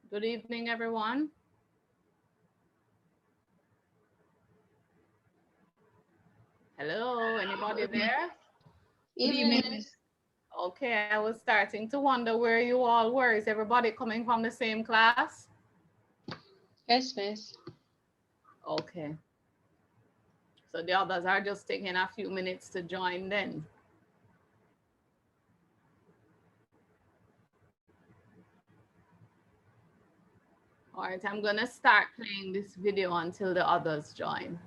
Good evening, everyone. Hello, anybody there? Good Evening. evening. Okay, I was starting to wonder where you all were. Is everybody coming from the same class? Yes, miss. Okay, so the others are just taking a few minutes to join then. All right, I'm gonna start playing this video until the others join.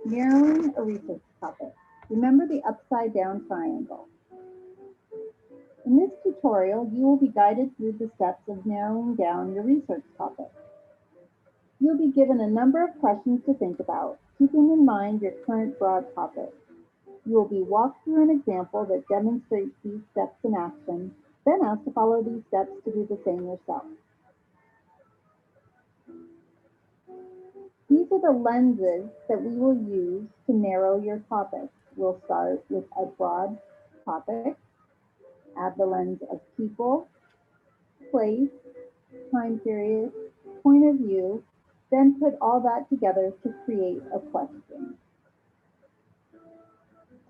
Narrowing a research topic. Remember the upside down triangle. In this tutorial, you will be guided through the steps of narrowing down your research topic. You'll be given a number of questions to think about, keeping in mind your current broad topic. You will be walked through an example that demonstrates these steps in action, then asked to follow these steps to do the same yourself. These are the lenses that we will use to narrow your topic. We'll start with a broad topic, add the lens of people, place, time period, point of view, then put all that together to create a question.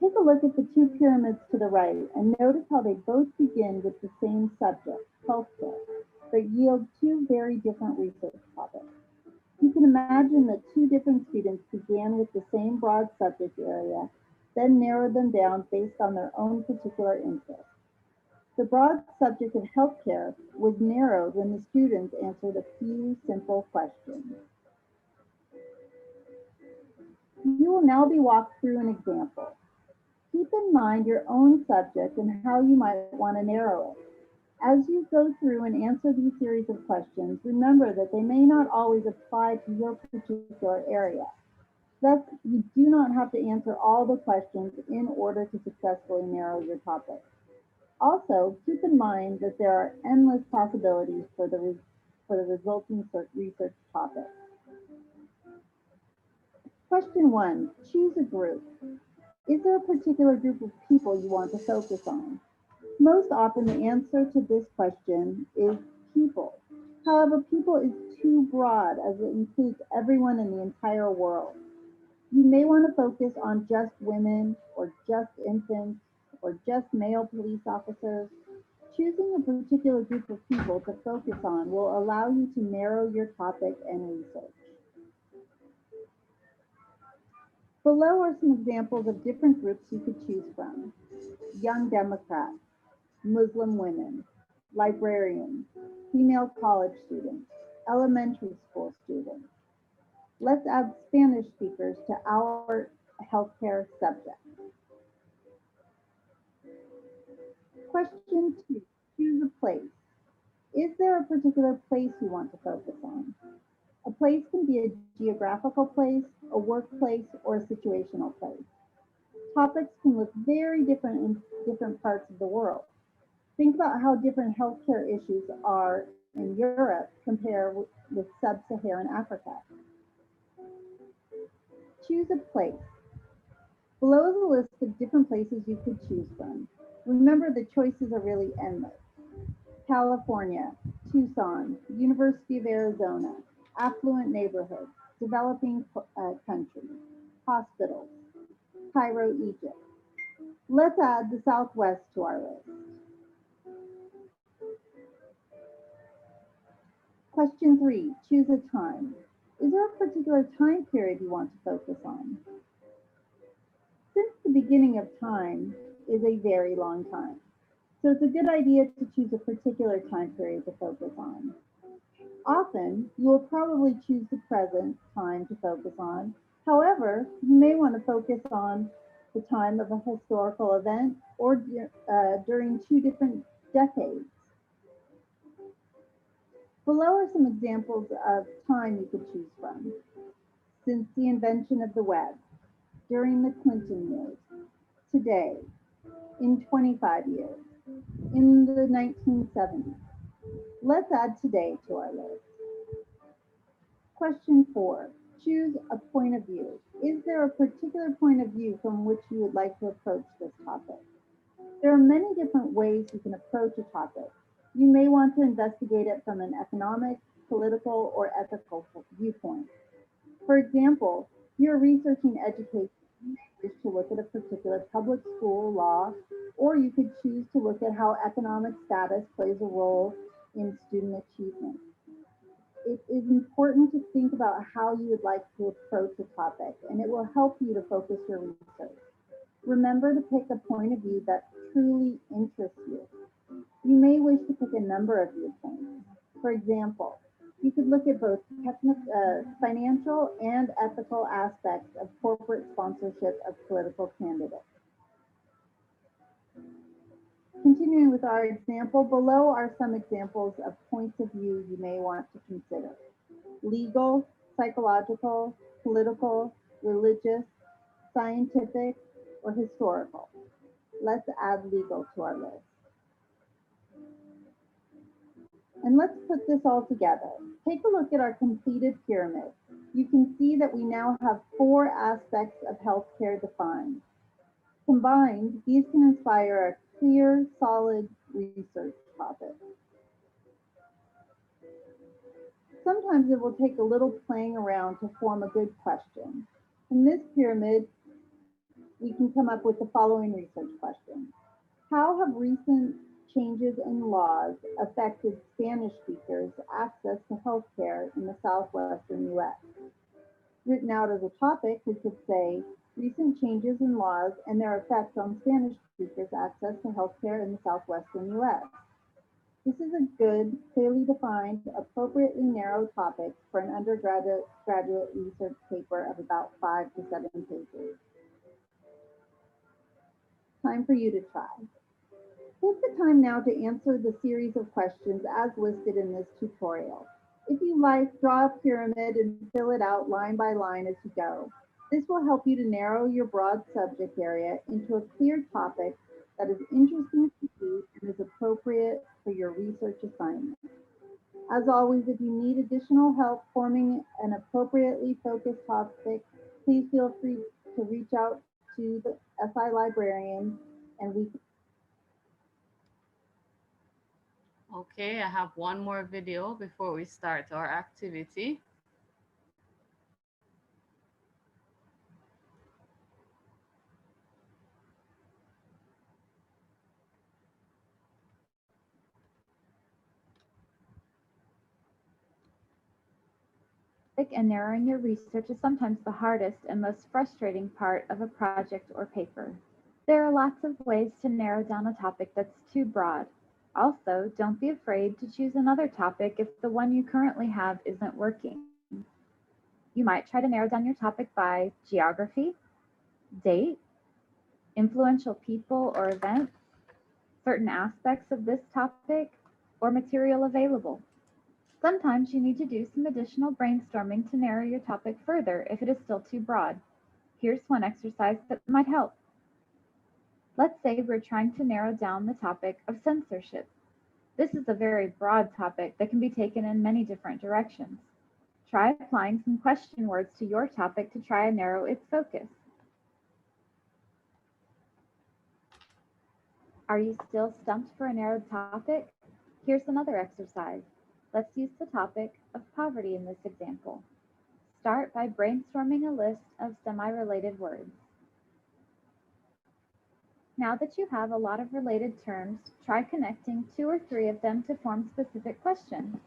Take a look at the two pyramids to the right and notice how they both begin with the same subject, healthcare, but yield two very different research topics. You can imagine that two different students began with the same broad subject area, then narrowed them down based on their own particular interests. The broad subject of healthcare was narrowed when the students answered a few simple questions. You will now be walked through an example. Keep in mind your own subject and how you might want to narrow it. As you go through and answer these series of questions, remember that they may not always apply to your particular area. Thus, you do not have to answer all the questions in order to successfully narrow your topic. Also, keep in mind that there are endless possibilities for the resulting research topic. Question one, choose a group. Is there a particular group of people you want to focus on? Most often the answer to this question is people. However, people is too broad as it includes everyone in the entire world. You may want to focus on just women or just infants or just male police officers. Choosing a particular group of people to focus on will allow you to narrow your topic and research. Below are some examples of different groups you could choose from. Young Democrats, Muslim women, librarians, female college students, elementary school students. Let's add Spanish speakers to our healthcare subject. Question two, choose a place. Is there a particular place you want to focus on? A place can be a geographical place, a workplace, or a situational place. Topics can look very different in different parts of the world. Think about how different healthcare issues are in Europe compared with sub-Saharan Africa. Choose a place. Below is a list of different places you could choose from. Remember, the choices are really endless. California, Tucson, University of Arizona, affluent neighborhoods, developing countries, hospitals, Cairo, Egypt. Let's add the Southwest to our list. Question three, choose a time. Is there a particular time period you want to focus on? Since the beginning of time is a very long time, so it's a good idea to choose a particular time period to focus on. Often, you will probably choose the present time to focus on. However, you may want to focus on the time of a historical event or during two different decades. Below are some examples of time you could choose from. Since the invention of the web, during the Clinton years, today, in 25 years, in the 1970s. Let's add today to our list. Question four, Choose a point of view. Is there a particular point of view from which you would like to approach this topic? There are many different ways you can approach a topic. You may want to investigate it from an economic, political, or ethical viewpoint. For example, you're researching education, you may wish to look at a particular public school law, or you could choose to look at how economic status plays a role in student achievement. It is important to think about how you would like to approach a topic, and it will help you to focus your research. Remember to pick a point of view that truly interests you. You may wish to pick a number of viewpoints. For example, you could look at both financial and ethical aspects of corporate sponsorship of political candidates. Continuing with our example, below are some examples of points of view you may want to consider. Legal, psychological, political, religious, scientific, or historical. Let's add legal to our list. And let's put this all together. Take a look at our completed pyramid. You can see that we now have 4 aspects of healthcare defined. Combined, these can inspire a clear, solid research topic. Sometimes it will take a little playing around to form a good question. From this pyramid, we can come up with the following research question. How have recent changes in laws affected Spanish speakers' access to healthcare in the southwestern U.S.? Written out as a topic, we could say, recent changes in laws and their effect on Spanish speakers' access to healthcare in the southwestern U.S. This is a good, clearly defined, appropriately narrow topic for an undergraduate research paper of about 5 to 7 pages. Time for you to try. Take the time now to answer the series of questions as listed in this tutorial. If you like, draw a pyramid and fill it out line by line as you go. This will help you to narrow your broad subject area into a clear topic that is interesting to you and is appropriate for your research assignment. As always, if you need additional help forming an appropriately focused topic, please feel free to reach out to the SI librarian and we. Okay, I have one more video before we start our activity. And narrowing your research is sometimes the hardest and most frustrating part of a project or paper. There are lots of ways to narrow down a topic that's too broad. Also, don't be afraid to choose another topic if the one you currently have isn't working. You might try to narrow down your topic by geography, date, influential people or events, certain aspects of this topic, or material available. Sometimes you need to do some additional brainstorming to narrow your topic further if it is still too broad. Here's one exercise that might help. Let's say we're trying to narrow down the topic of censorship. This is a very broad topic that can be taken in many different directions. Try applying some question words to your topic to try and narrow its focus. Are you still stumped for a narrowed topic? Here's another exercise. Let's use the topic of poverty in this example. Start by brainstorming a list of semi-related words. Now that you have a lot of related terms, try connecting 2 or 3 of them to form specific questions.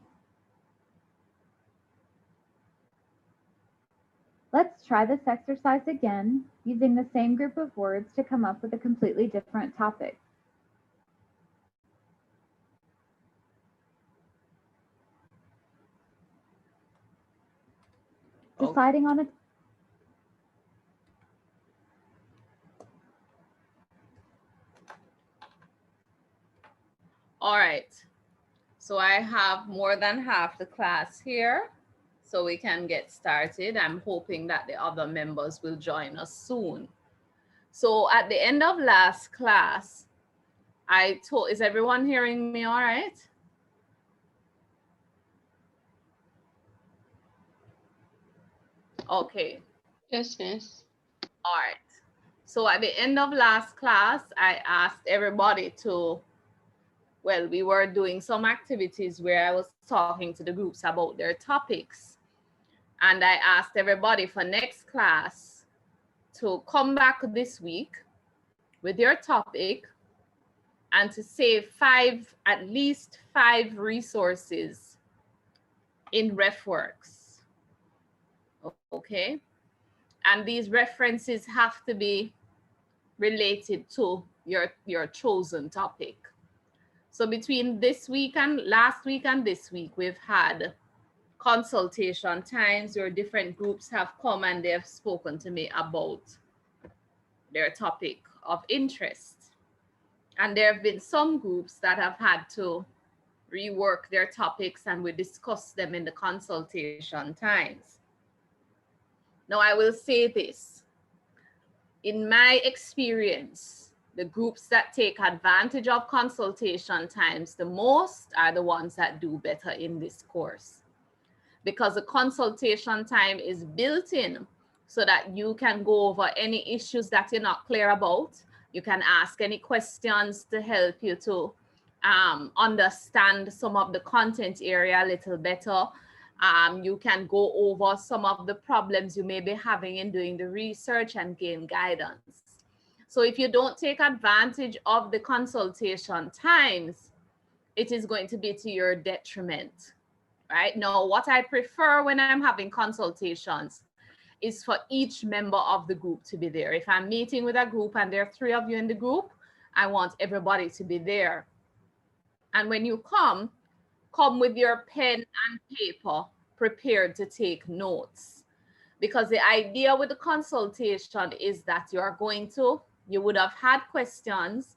Let's try this exercise again, using the same group of words to come up with a completely different topic. Deciding on a All right, so I have more than half the class here, so we can get started. I'm hoping that the other members will join us soon. So at the end of last class, is everyone hearing me all right? Okay, Yes, miss. all right. So at the end of last class, I asked everybody to, well, we were doing some activities where I was talking to the groups about their topics. And I asked everybody for next class to come back this week with your topic and to say at least five resources in RefWorks. Okay. And these references have to be related to your chosen topic. So between this week and last week and this week, we've had consultation times where different groups have come and they have spoken to me about their topic of interest. And there have been some groups that have had to rework their topics and we discuss them in the consultation times. Now, I will say this. In my experience, the groups that take advantage of consultation times the most are the ones that do better in this course. Because the consultation time is built in so that you can go over any issues that you're not clear about. You can ask any questions to help you to understand some of the content area a little better. You can go over some of the problems you may be having in doing the research and gain guidance. So if you don't take advantage of the consultation times, it is going to be to your detriment, right? Now, what I prefer when I'm having consultations is for each member of the group to be there. If I'm meeting with a group and there are 3 of you in the group, I want everybody to be there. And when you come with your pen and paper prepared to take notes. Because the idea with the consultation is that you would have had questions.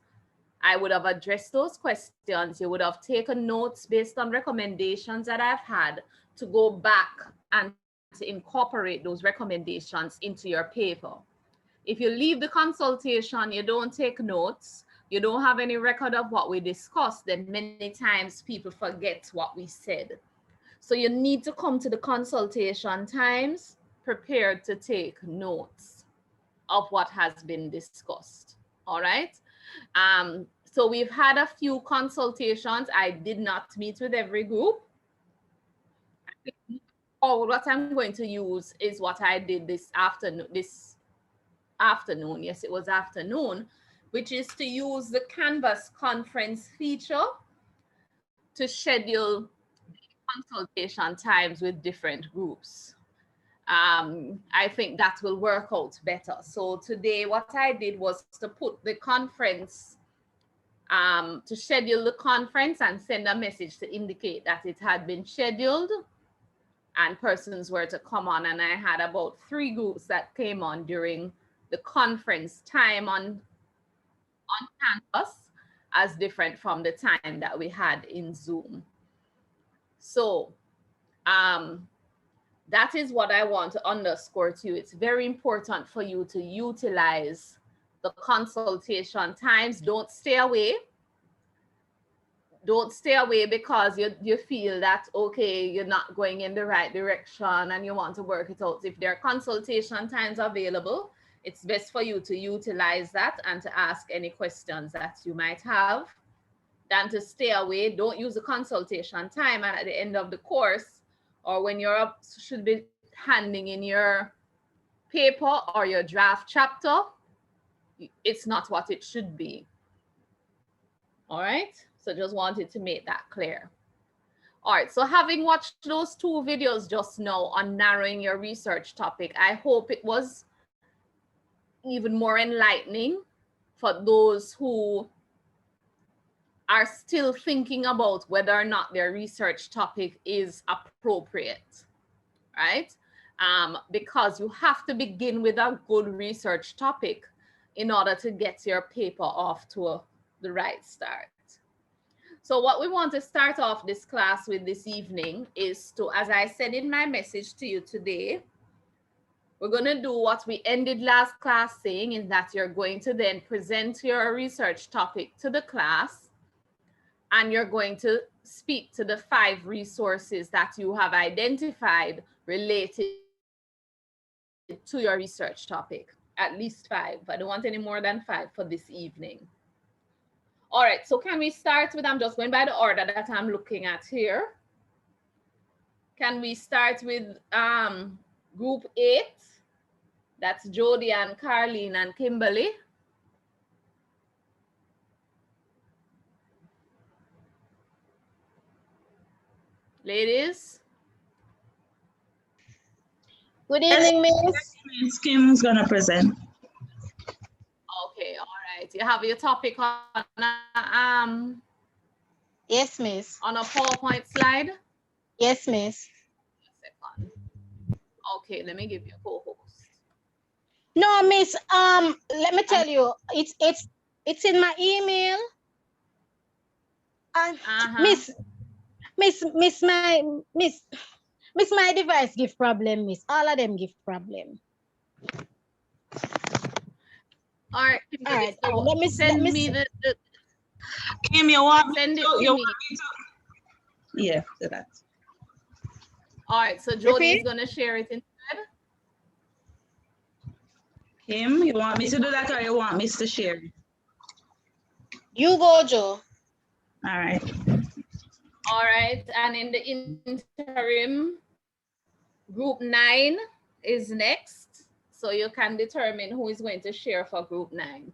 I would have addressed those questions. You would have taken notes based on recommendations that I've had to go back and to incorporate those recommendations into your paper. If you leave the consultation, you don't take notes, you don't have any record of what we discussed, then many times people forget what we said. So you need to come to the consultation times prepared to take notes of what has been discussed. All right. So we've had a few consultations. I did not meet with every group. What I'm going to use is what I did this afternoon. Yes, it was afternoon, which is to use the Canvas conference feature to schedule consultation times with different groups. I think that will work out better. So today what I did was to put the conference, to schedule the conference and send a message to indicate that it had been scheduled and persons were to come on. And I had about 3 groups that came on during the conference time on Canvas, as different from the time that we had in Zoom. So that is what I want to underscore to you. It's very important for you to utilize the consultation times. Don't stay away. Don't stay away because you feel that, okay, you're not going in the right direction and you want to work it out. If there are consultation times available, it's best for you to utilize that and to ask any questions that you might have than to stay away. Don't use the consultation time and at the end of the course or when you're up, should be handing in your paper or your draft chapter, it's not what it should be. All right, so just wanted to make that clear. All right, so having watched those 2 videos just now on narrowing your research topic, I hope it was even more enlightening for those who are still thinking about whether or not their research topic is appropriate, right? Because you have to begin with a good research topic in order to get your paper off to the right start. So what we want to start off this class with this evening is to, as I said in my message to you today, we're going to do what we ended last class saying, is that you're going to then present your research topic to the class and you're going to speak to the 5 resources that you have identified related to your research topic. At least 5. I don't want any more than 5 for this evening. All right, so can we start with, I'm just going by the order that I'm looking at here. Can we start with group 8? That's Jody and Carlene and Kimberly. Ladies? Good evening, Miss. Miss Kim's gonna present. Okay, all right. You have your topic on Yes, Miss. on a PowerPoint slide? Yes, Miss. Okay, let me give you a co-host. No, Miss. Let me tell you, it's in my email. And Miss, my device give problem, Miss. All of them give problem. All right, All right. so Let me send me the Kim, you want send it to, to you me. want me to? Yeah, do that. All right, so Jody Repeat. is gonna share it instead. Kim, you want me to do that or you want me to share? You go, Joe. All right. All right, and in the interim, group 9 is next. So you can determine who is going to share for group 9.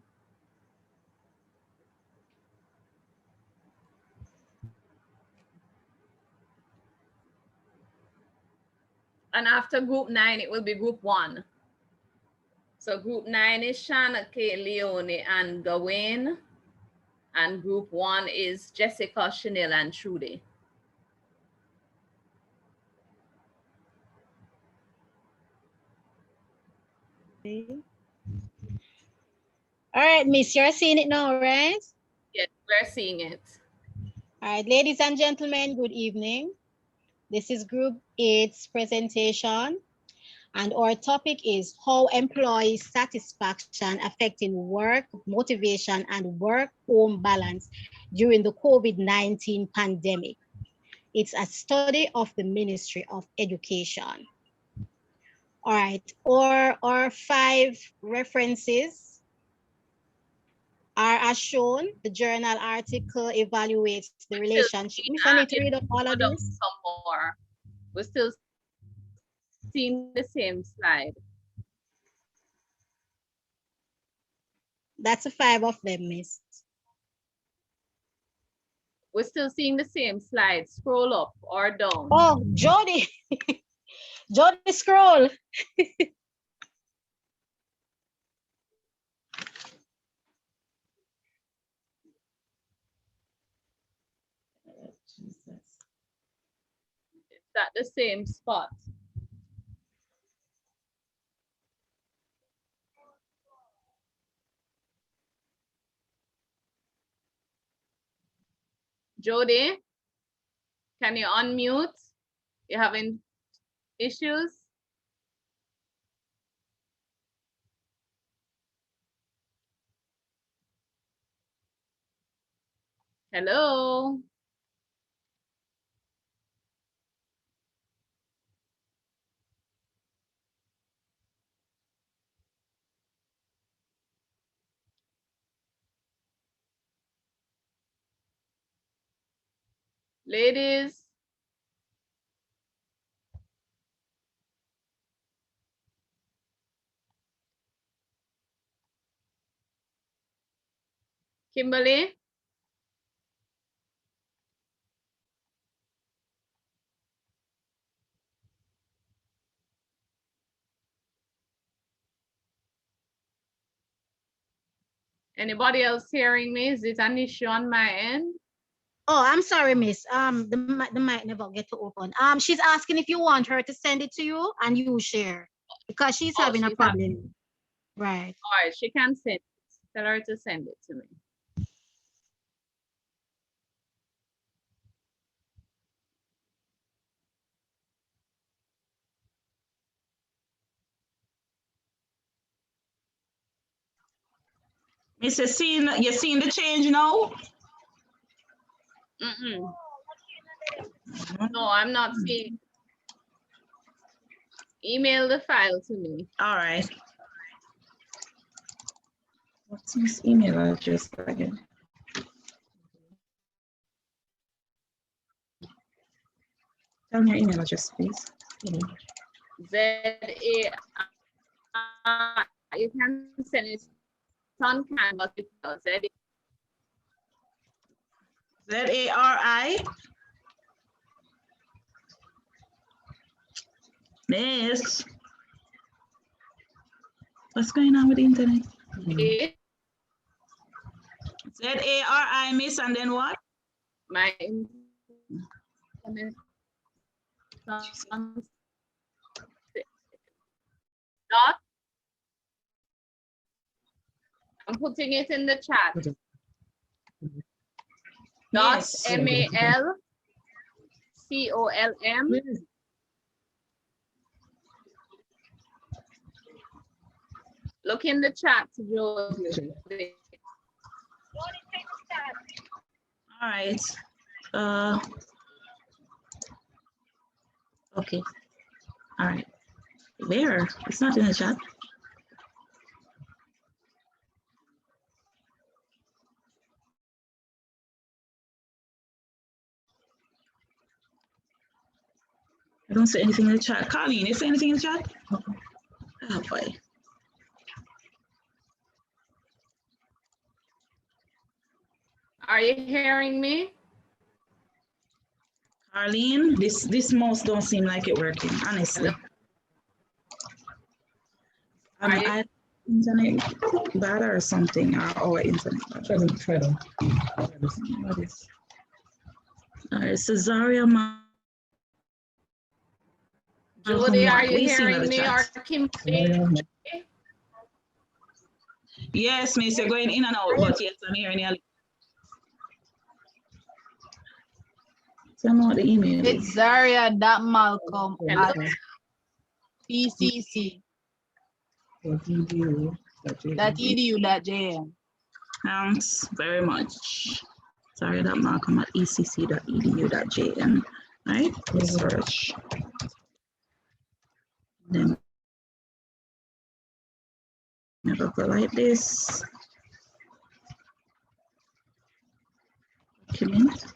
And after group 9, it will be group 1. So group 9 is Shana, Kate, Leone, and Gawain. And group 1 is Jessica, Chanel, and Trudy. All right, Miss, you're seeing it now, right? Yes, we're seeing it. All right, ladies and gentlemen, good evening. This is Group 8's presentation, and our topic is how employee satisfaction affecting work, motivation, and work-home balance during the COVID-19 pandemic. It's a study of the Ministry of Education. All right, our 5 references are as shown. The journal article evaluates the relationship. Miss, I need to read up all of this. Some more. We're still seeing the same slide. That's a 5 of them, Miss. We're still seeing the same slide. Scroll up or down. Oh, Jody. Jody, scroll. It's at the same spot. Jody, can you unmute? You having issues? Hello? Ladies? Kimberly? Anybody else hearing me? Is it an issue on my end? Oh, I'm sorry, Miss. The mic never get to open. She's asking if you want her to send it to you and you share because she's having a problem. Right. All right, she can send it. Tell her to send it to me. Miss, you seen the change now? No, I'm not seeing. Email the file to me. All right. What's his email address again? Tell me your email address, please. ZA. You can send it on Canvas. ZA. Z-A-R-I. Miss. What's going on with the internet? Z-A-R-I, Miss, and then what? My internet. Dot. I'm putting it in the chat. Dot Yes. MALCOLM. Look in the chat, Jody. All right. Okay. All right. Where? It's not in the chat. I don't see anything in the chat. Colleen, you see anything in the chat? Oh boy. Are you hearing me? Arlene, this mouse don't seem like it working, honestly. I internet bad or something, or our internet. Try them. What is? All right, Cesaria. Jody, are you We see hearing another me? chat. Or Kim? Yes, miss, you're going in and out, but yes, I'm hearing you. Tell me what the email is. It's Zaria.malcolm at pcc.edu.jm. Thanks very much. Sorry, that Malcolm at ecc.edu.jm. Right? Search. Then never go like this. Document.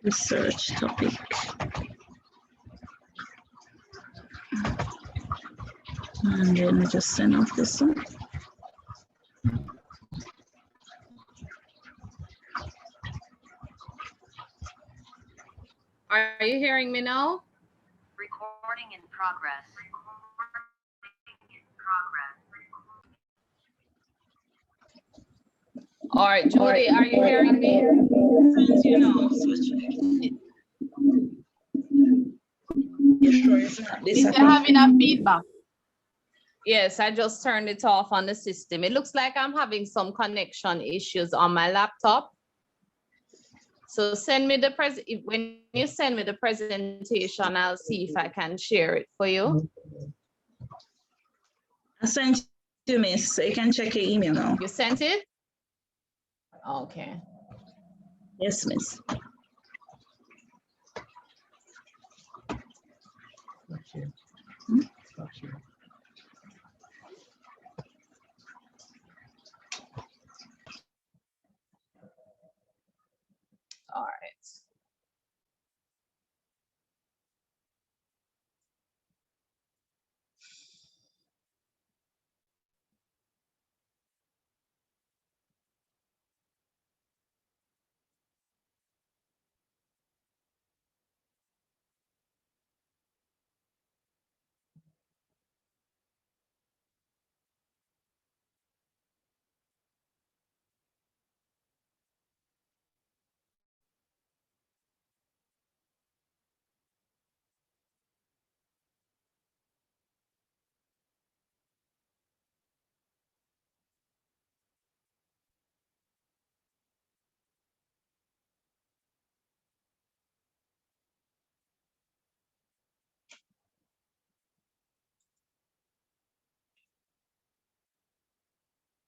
Research topic. And then we just send off this one. Are you hearing me now? Recording in progress. All right, Jody, are you hearing me? You know, switch. You sure it's not this? Is it having a feedback? Yes, I just turned it off on the system. It looks like I'm having some connection issues on my laptop. So send me the when you send me the presentation, I'll see if I can share it for you. I sent you, miss, so you can check your email now. You sent it? Okay. Yes, miss. All right.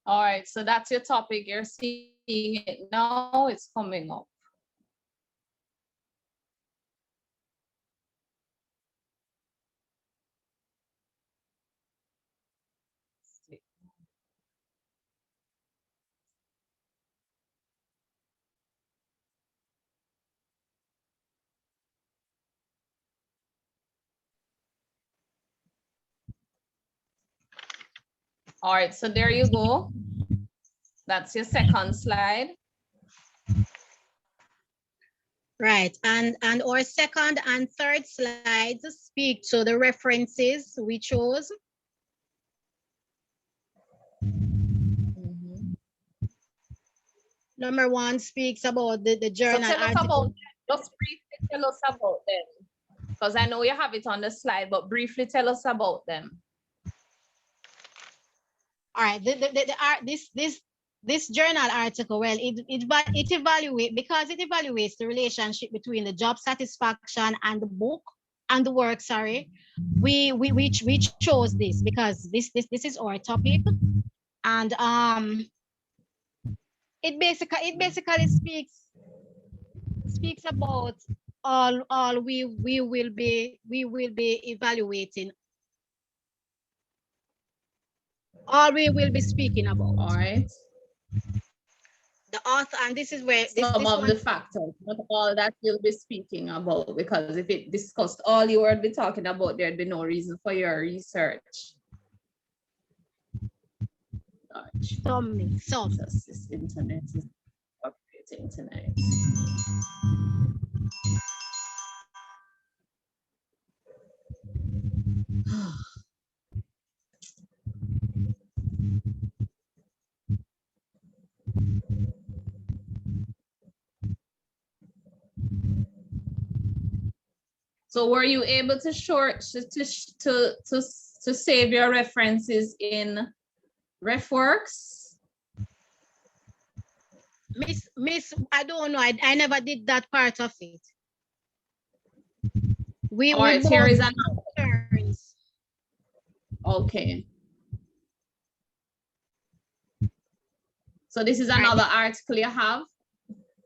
All right, so that's your topic. You're seeing it now, it's coming up. All right, so there you go. That's your second slide. Right, and our second and third slides speak to the references we chose. Number one speaks about the journal So tell us article. about, just briefly tell us about them. Because I know you have it on the slide, but briefly tell us about them. All right, this journal article, well, it evaluates, because it evaluates the relationship between the job satisfaction and the book and the work. Sorry, we chose this because this is our topic, and it basically speaks about all we will be evaluating, all we will be speaking about. All right. The author, and this is where some of the factors, not all that you'll be speaking about, because if it discussed all you would be talking about, there'd be no reason for your research. Just this internet is operating tonight. So were you able to save your references in RefWorks? Miss, I don't know. I never did that part of it. We all right, here is an turns. Okay. So this is another article you have?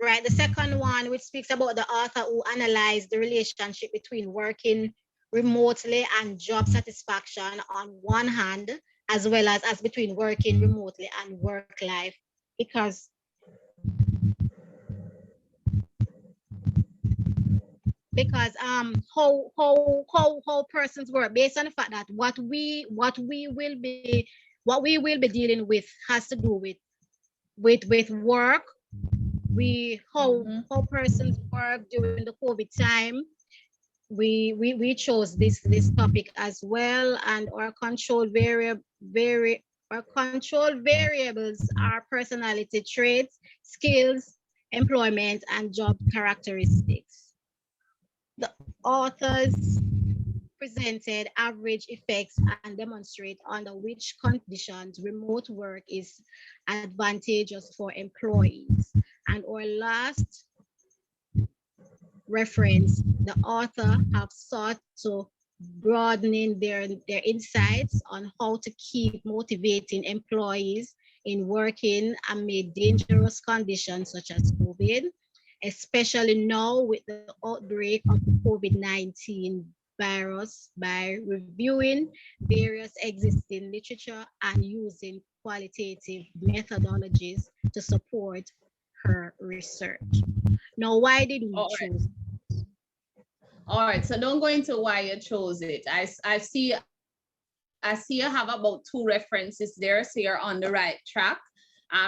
Right, the second one, which speaks about the author who analyzed the relationship between working remotely and job satisfaction on one hand, as well as between working remotely and work life, because how persons work, based on the fact that what we will be dealing with has to do with work. How persons work during the COVID time. We chose this topic as well, and our control variables are personality traits, skills, employment, and job characteristics. The authors presented average effects and demonstrate under which conditions remote work is advantageous for employees. And our last reference, the author have sought to broadening their insights on how to keep motivating employees in working amid dangerous conditions such as COVID, especially now with the outbreak of the COVID-19 virus, by reviewing various existing literature and using qualitative methodologies to support her research. Now, why did we choose? All right, so don't go into why you chose it. I see you have about 2 references there, so you're on the right track.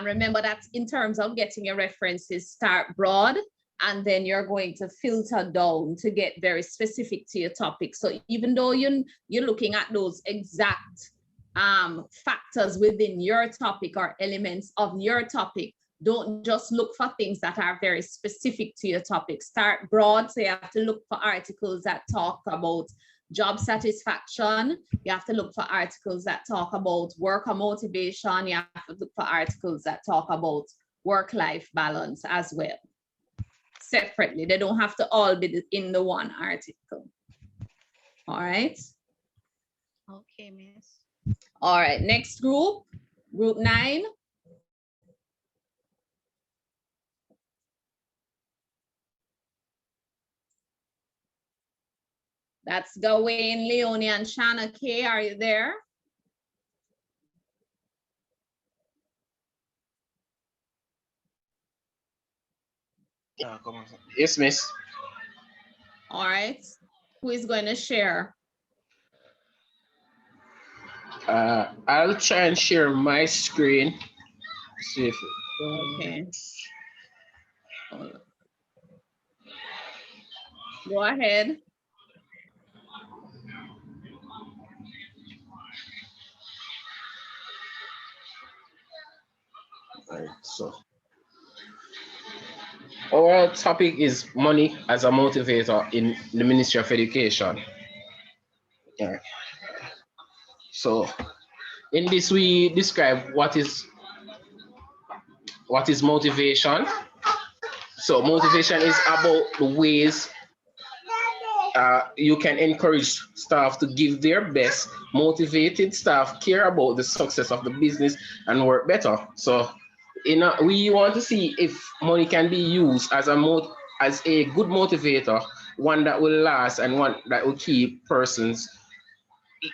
Remember that in terms of getting your references, start broad, and then you're going to filter down to get very specific to your topic. So even though you're looking at those exact factors within your topic or elements of your topic, don't just look for things that are very specific to your topic. Start broad, so you have to look for articles that talk about job satisfaction. You have to look for articles that talk about worker motivation. You have to look for articles that talk about work-life balance as well. Separately, they don't have to all be in the one article. All right. Okay, miss. All right, next group 9. That's Gawain, Leonie, and Shanna K. Are you there? Yes, miss. All right. Who is going to share? I'll try and share my screen. See if Okay. Go ahead. Right, so our topic is money as a motivator in the Ministry of Education. All right. So in this we describe what is motivation. So motivation is about the ways you can encourage staff to give their best. Motivated staff care about the success of the business and work better. So, we want to see if money can be used as a good motivator, one that will last and one that will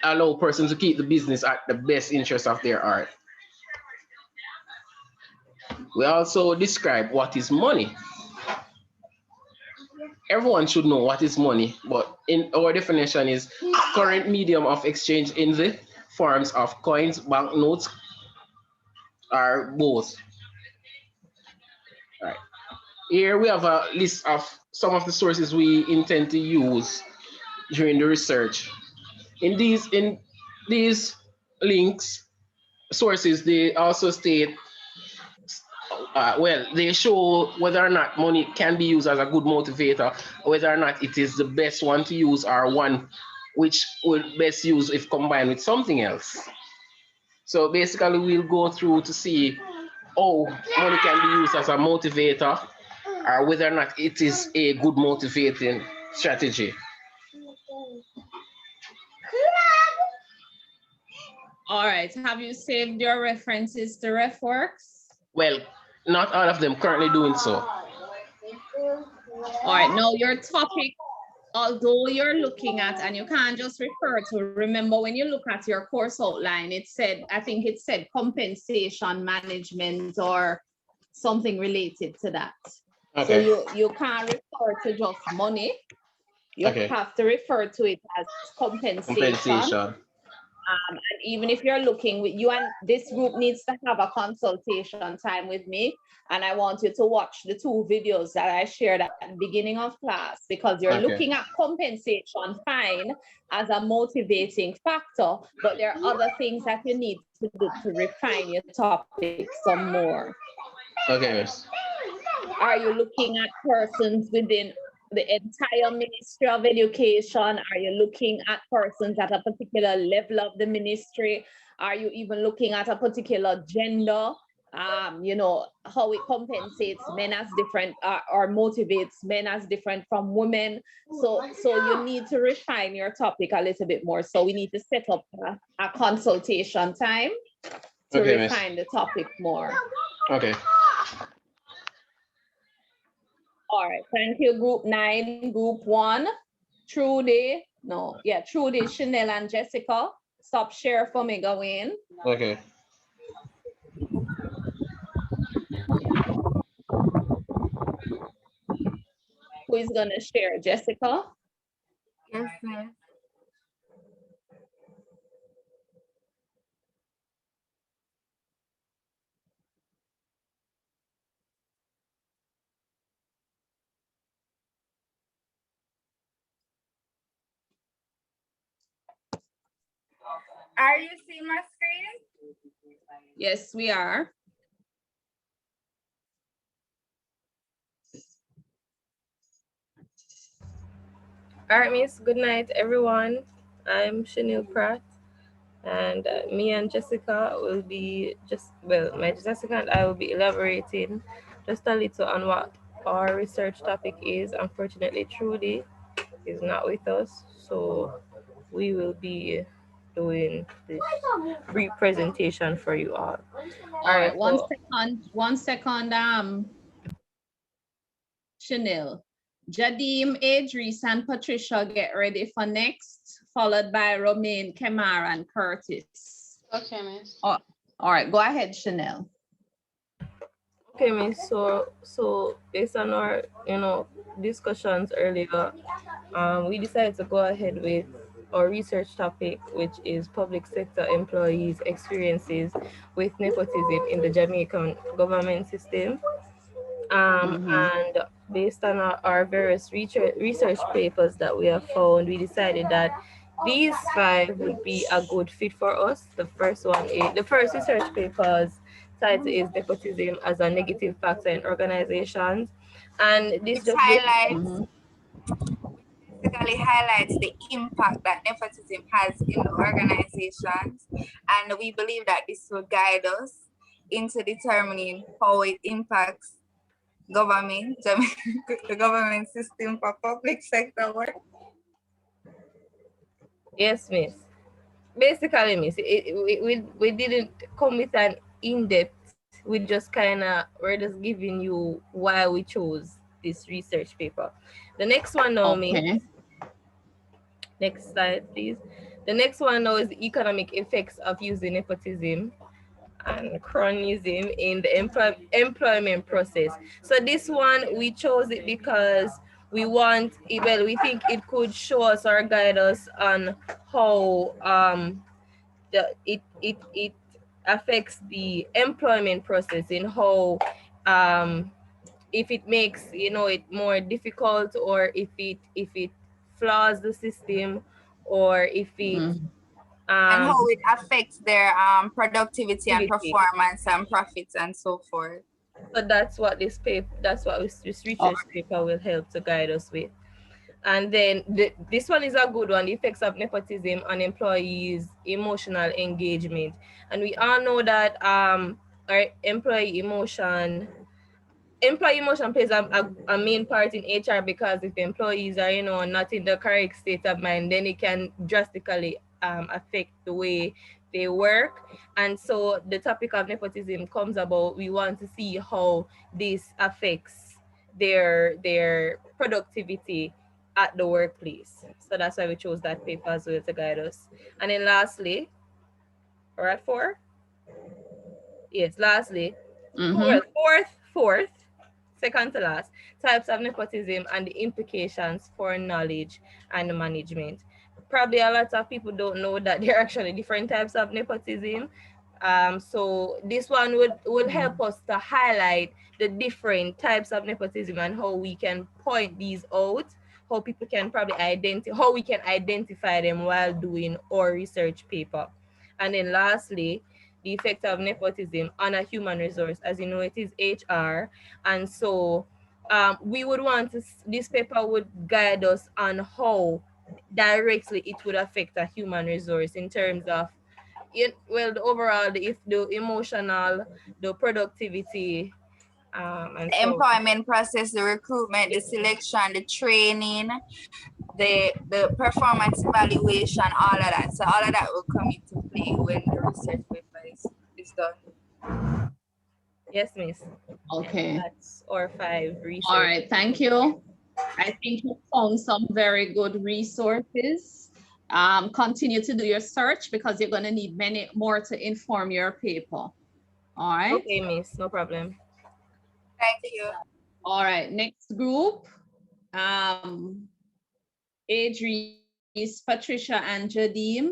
allow persons to keep the business at the best interest of their art. We also describe what is money. Everyone should know what is money, but in our definition is current medium of exchange in the forms of coins, banknotes, or both. All right. Here we have a list of some of the sources we intend to use during the research. In these links, sources, they also state they show whether or not money can be used as a good motivator, whether or not it is the best one to use or one which will best use if combined with something else. So basically, we'll go through to see how money can be used as a motivator or whether or not it is a good motivating strategy. All right. Have you saved your references to RefWorks? Well, not all of them currently doing so. All right. Now your topic, although you're looking at, and you can't just refer to, remember when you look at your course outline, I think it said compensation management or something related to that. Okay. So you can't refer to just money. You have to refer to it as compensation. And even if you're looking with you, and this group needs to have a consultation time with me, and I want you to watch the 2 videos that I shared at the beginning of class, because you're looking at compensation fine as a motivating factor, but there are other things that you need to do to refine your topic some more. Okay, yes. Are you looking at persons within the entire Ministry of Education? Are you looking at persons at a particular level of the ministry? Are you even looking at a particular gender? You know, how it compensates men as different or motivates men as different from women. So you need to refine your topic a little bit more. So we need to set up a consultation time to refine the topic more. Okay. All right, thank you, group 9, group 1, Trudy, Chanel and Jessica. Stop share for me, Gawain. Okay. Who is gonna share, Jessica? Yes, ma'am. Are you seeing my screen? Yes, we are. All right, Miss. Good night, everyone. I'm Chanel Pratt, and me and Jessica will be Jessica and I will be elaborating just a little on what our research topic is. Unfortunately, Trudy is not with us, so we will be doing this brief presentation for you all. All right, one second, Chanel. Jadim, Idris, and Patricia get ready for next, followed by Romaine, Kemar, and Curtis. Okay, Miss. Oh, all right, go ahead, Chanel. Okay, Miss. So based on our discussions earlier, we decided to go ahead with our research topic, which is public sector employees' experiences with nepotism in the Jamaican government system. And based on our various research papers that we have found, we decided that these 5 would be a good fit for us. The first research paper's title is Nepotism as a Negative Factor in Organizations. And this just basically highlights the impact that nepotism has in the organizations, and we believe that this will guide us into determining how it impacts government, the government system for public sector work. Yes, miss. Basically, miss, we didn't come with an in-depth. We're just giving you why we chose this research paper. The next one now, miss. Next slide, please. The next one now is the economic effects of using nepotism and cronyism in the employment process. So this one, we chose it because we think it could show us or guide us on how it affects the employment process, in how if it makes it more difficult, or if it flaws the system, or if it and how it affects their productivity and performance and profits and so forth. So that's what this research paper will help to guide us with. And then this one is a good one, the effects of nepotism on employees' emotional engagement. And we all know that our employee emotion plays a main part in HR, because if employees are not in the correct state of mind, then it can drastically affect the way they work. And so the topic of nepotism comes about. We want to see how this affects their productivity at the workplace. So that's why we chose that paper as well to guide us. And then lastly, we're at 4. Yes, lastly, fourth, second to last, types of nepotism and the implications for knowledge and management. Probably a lot of people don't know that there are actually different types of nepotism. So this one would help us to highlight the different types of nepotism and how we can point these out, how people can probably how we can identify them while doing our research paper. And then lastly, the effect of nepotism on a human resource. As you know, it is HR. And so we would want this paper would guide us on how directly it would affect a human resource in terms of, the overall, the emotional, the productivity, and the employment process, the recruitment, the selection, the training, the performance evaluation, all of that. So all of that will come into play when the research paper is done. Yes, miss. Okay. That's our 5 research. All right, thank you. I think you found some very good resources. Continue to do your search, because you're going to need many more to inform your paper. All right. Okay, miss, no problem. Thank you. All right, next group. Adrienne, Patricia, and Jadim.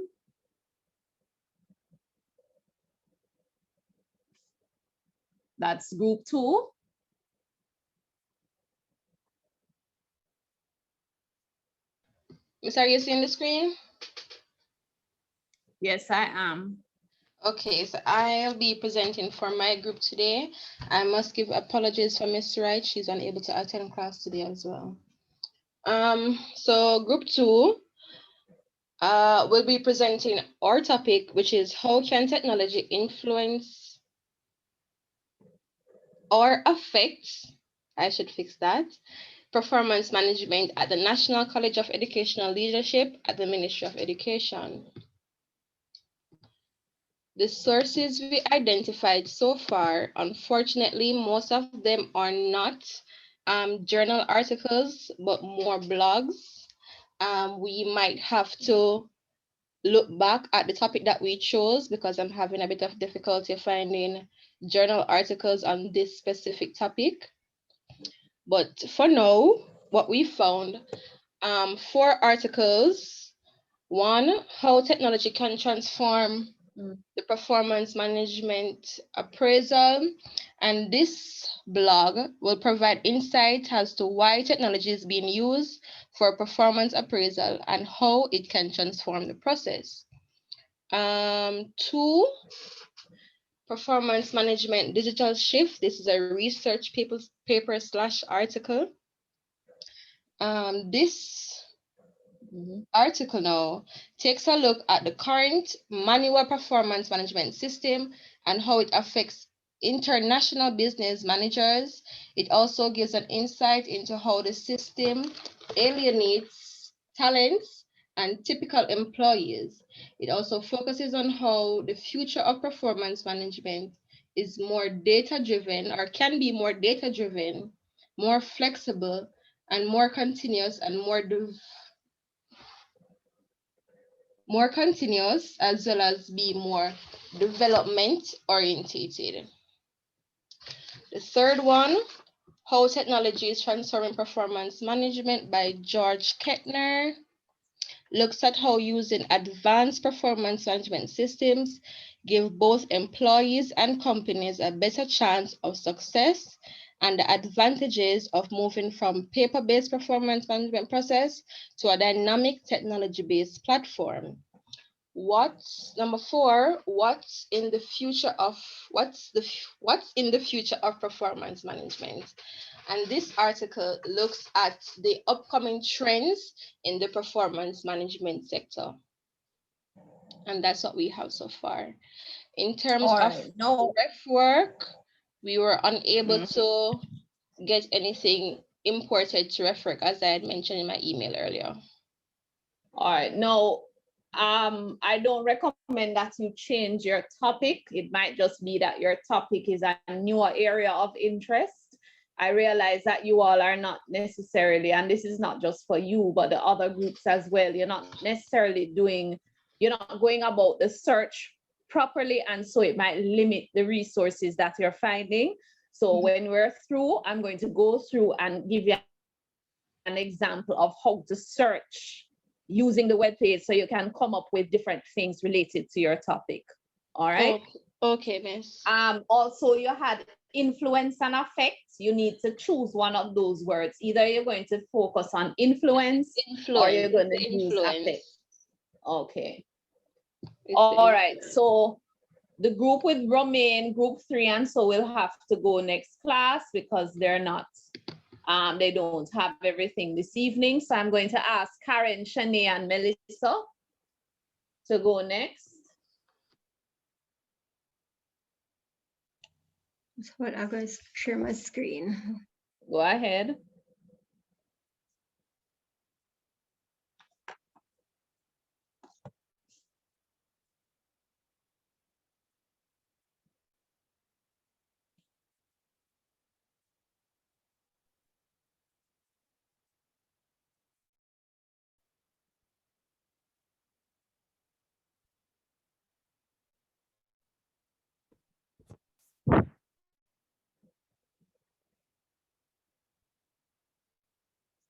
That's group 2. Miss, are you seeing the screen? Yes, I am. Okay, so I'll be presenting for my group today. I must give apologies for Miss Wright. She's unable to attend class today as well. So group 2 will be presenting our topic, which is how can technology influence or affect, I should fix that, performance management at the National College of Educational Leadership at the Ministry of Education. The sources we identified so far, unfortunately, most of them are not journal articles, but more blogs. We might have to look back at the topic that we chose, because I'm having a bit of difficulty finding journal articles on this specific topic. But for now, what we found, 4 articles One, how technology can transform the performance management appraisal. And this blog will provide insight as to why technology is being used for performance appraisal and how it can transform the process. Two, performance management digital shift. This is a research paper / article. This article now takes a look at the current manual performance management system and how it affects international business managers. It also gives an insight into how the system alienates talents and typical employees. It also focuses on how the future of performance management is more data-driven, or can be more data-driven, more flexible, and more continuous, and more continuous, as well as be more development orientated. The third one, How Technology is Transforming Performance Management by George Kettner, looks at how using advanced performance management systems give both employees and companies a better chance of success, and the advantages of moving from paper-based performance management process to a dynamic technology-based platform. Number four, what's in the future of performance management? And this article looks at the upcoming trends in the performance management sector. And that's what we have so far. In terms of ref work, we were unable to get anything imported to ref work, as I had mentioned in my email earlier. All right, no. I don't recommend that you change your topic. It might just be that your topic is a newer area of interest. I realize that you all are not necessarily, and this is not just for you, but the other groups as well, you're not necessarily you're not going about the search properly, and so it might limit the resources that you're finding. So when we're through, I'm going to go through and give you an example of how to search using the web page, so you can come up with different things related to your topic. All right. Okay, miss. Also, you had influence and affect. You need to choose one of those words. Either you're going to focus on influence or you're going to use affect. Okay. All right. So the group with Romain, group 3, and so will have to go next class because they're not. They don't have everything this evening. So I'm going to ask Karen, Shanae, and Melissa to go next. So I'm going to share my screen. Go ahead.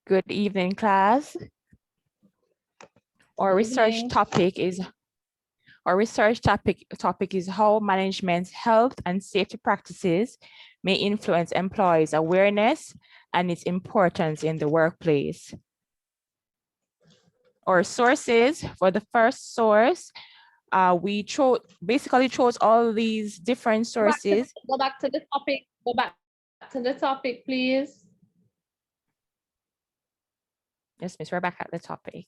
Good evening, class. Our research topic is how management's health and safety practices may influence employees' awareness and its importance in the workplace. Our sources, for the first source, we basically chose all these different sources. Go back to the topic. Go back to the topic, please. Yes, miss, we're back at the topic.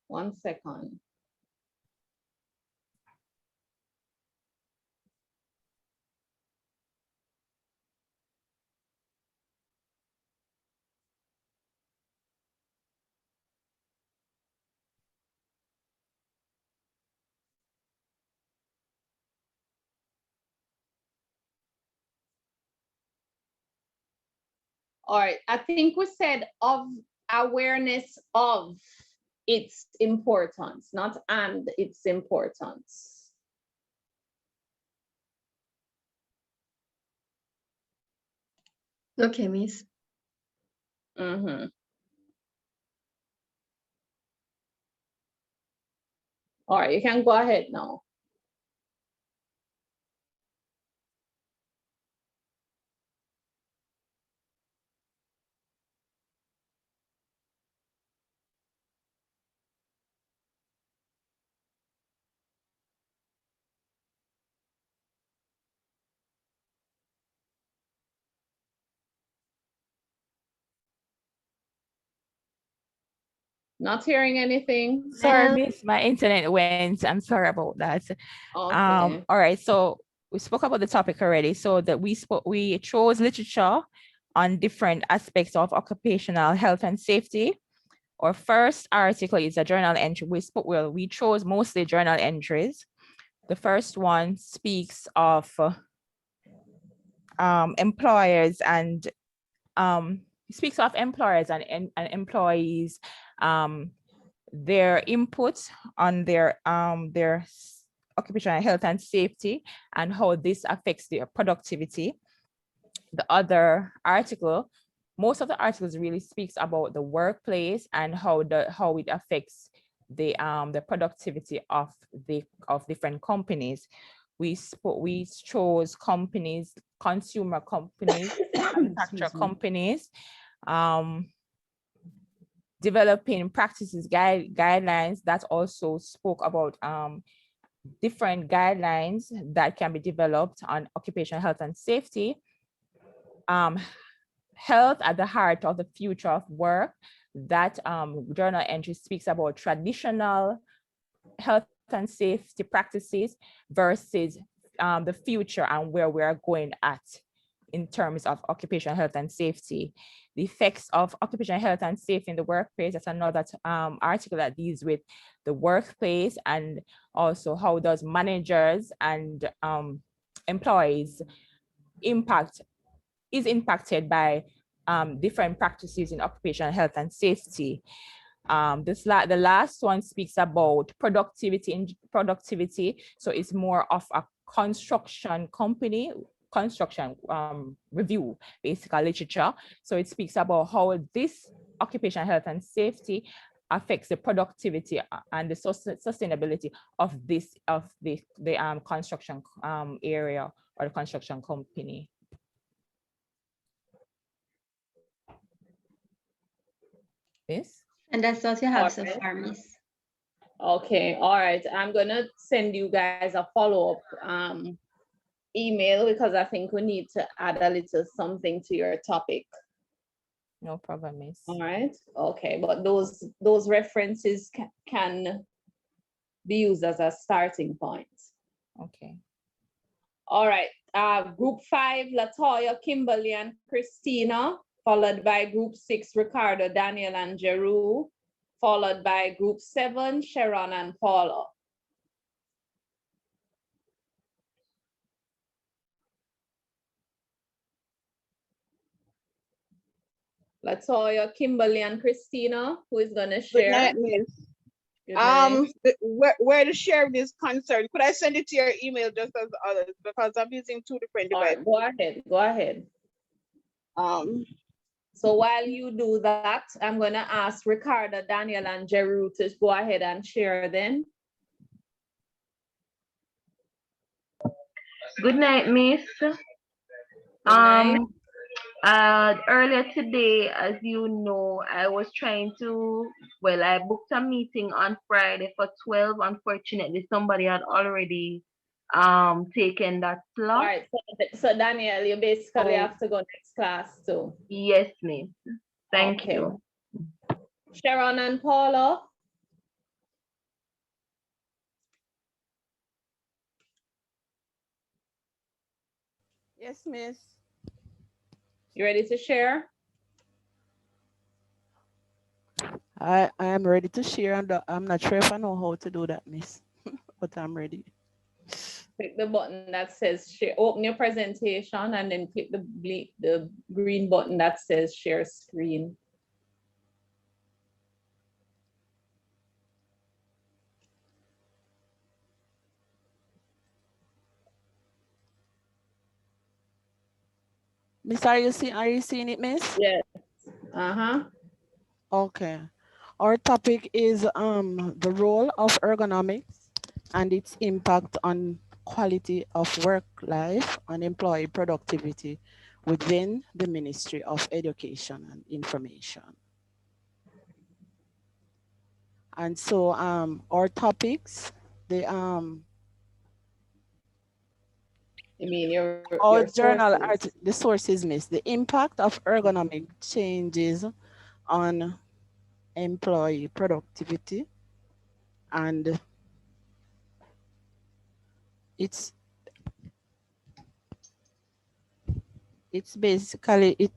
1 second. All right, I think we said of awareness of its importance, not and its importance. Okay, miss. Mm-hmm. All right, you can go ahead now. Not hearing anything. Sorry, miss, my internet went. I'm sorry about that. Okay. All right, so we spoke about the topic already. So that we chose literature on different aspects of occupational health and safety. Our first article is a journal entry. We chose mostly journal entries. The first one speaks of employers and employees, their input on their occupational health and safety and how this affects their productivity. The other article, most of the articles really speaks about the workplace and how it affects the productivity of different companies. We chose companies, consumer companies, manufacturer companies, developing practices guidelines that also spoke about different guidelines that can be developed on occupational health and safety. Health at the heart of the future of work. That journal entry speaks about traditional health and safety practices versus the future and where we are going at in terms of occupational health and safety. The effects of occupational health and safety in the workplace, that's another article that deals with the workplace and also how does managers and employees is impacted by different practices in occupational health and safety. The last one speaks about productivity. So it's more of a construction review, basically literature. So it speaks about how this occupational health and safety affects the productivity and the sustainability of the construction area or the construction company. Yes. And that's what you have so far, Miss. Okay, all right. I'm gonna send you guys a follow-up email because I think we need to add a little something to your topic. No problem, Miss. All right. Okay, but those references can be used as a starting point. Okay. All right. Group 5, Latoya, Kimberly, and Christina, followed by Group 6, Ricardo, Daniel, and Jeru, followed by Group 7, Sharon and Paula. Latoya, Kimberly, and Christina, who is going to share? Good night, Miss. Where the share is concerned, could I send it to your email just as others because I'm using 2 different devices? Right, go ahead. So while you do that, I'm going to ask Ricardo, Daniel, and Jeru to go ahead and share then. Good night, Miss. Earlier today, as you know, I was trying to, I booked a meeting on Friday for 12. Unfortunately, somebody had already taken that slot. All right, so Daniel, you basically have to go next class too. Yes, Miss. Thank you. Sharon and Paula. Yes, Miss. You ready to share? I am ready to share, and I'm not sure if I know how to do that, Miss, but I'm ready. Click the button that says share. Open your presentation and then click the green button that says share screen. Miss, are you seeing it, Miss? Yes. Okay. Our topic is the role of ergonomics and its impact on quality of work life and employee productivity within the Ministry of Education and Information. And so our topics, the You mean your journal sources? the sources, miss, the impact of ergonomic changes on employee productivity, and it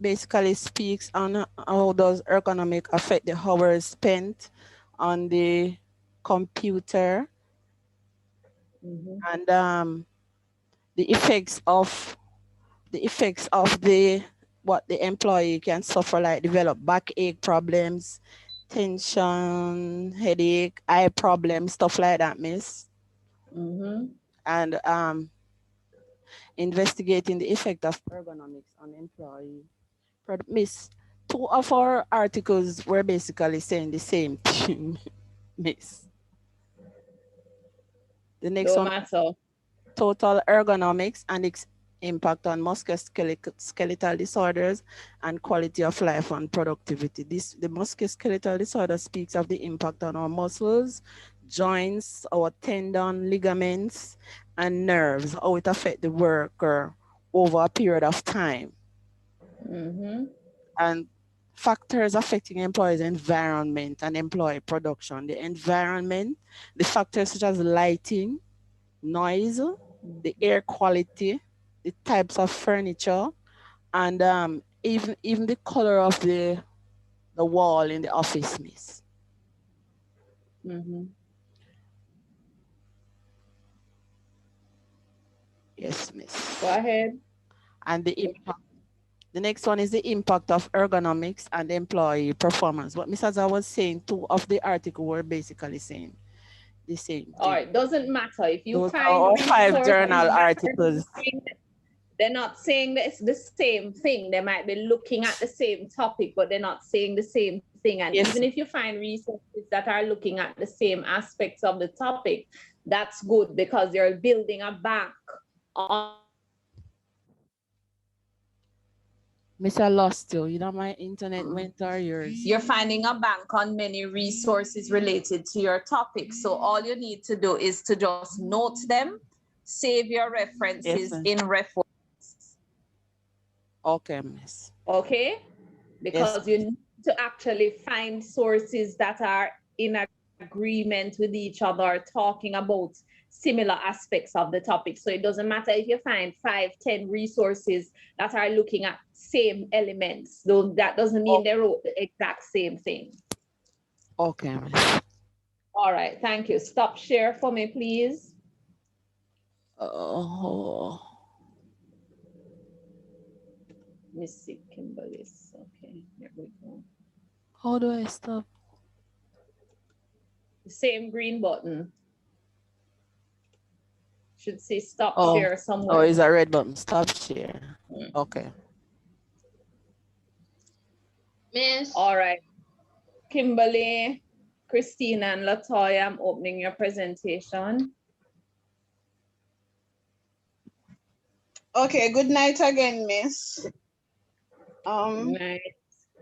basically speaks on how does ergonomic affect the hours spent on the computer, and the effects of the what the employee can suffer, like develop backache problems, tension, headache, eye problems, stuff like that, miss. And investigating the effect of ergonomics on employee. Miss, 2 of our articles were basically saying the same thing, miss. The next Don't one, matter. total ergonomics and its impact on musculoskeletal disorders and quality of life and productivity. The musculoskeletal disorder speaks of the impact on our muscles, joints, our tendon, ligaments, and nerves, how it affects the worker over a period of time. And factors affecting employees' environment and employee production. The environment, the factors such as lighting, noise, the air quality, the types of furniture, and even the color of the wall in the office, miss. Yes, miss. Go ahead. And the impact. The next one is the impact of ergonomics and employee performance. What Ms. Azza was saying, 2 of the article were basically saying the same thing. All right, doesn't matter if you Those find are 5 resources journal that articles. they're not saying that it's the same thing. They might be looking at the same topic, but they're not saying the same thing. And even if you find resources that are looking at the same aspects of the topic, that's good because you're building a bank on. Miss, I lost you. You know, my internet went or yours? You're finding a bank on many resources related to your topic. So all you need to do is to just note them, save your references in reference. Okay, miss. Okay? Because you need to actually find sources that are in agreement with each other, talking about similar aspects of the topic. So it doesn't matter if you find 5, 10 resources that are looking at same elements, though that doesn't mean they wrote the exact same thing. Okay. All right, thank you. Stop share for me, please. Oh. Miss Kimberly. Okay, here we go. How do I stop? The same green button. Should say stop Oh. share somewhere. Oh, it's a red button. Stop share. Okay. Miss. All right. Kimberly, Christina, and Latoya, I'm opening your presentation. Okay, good night again, miss. Good night.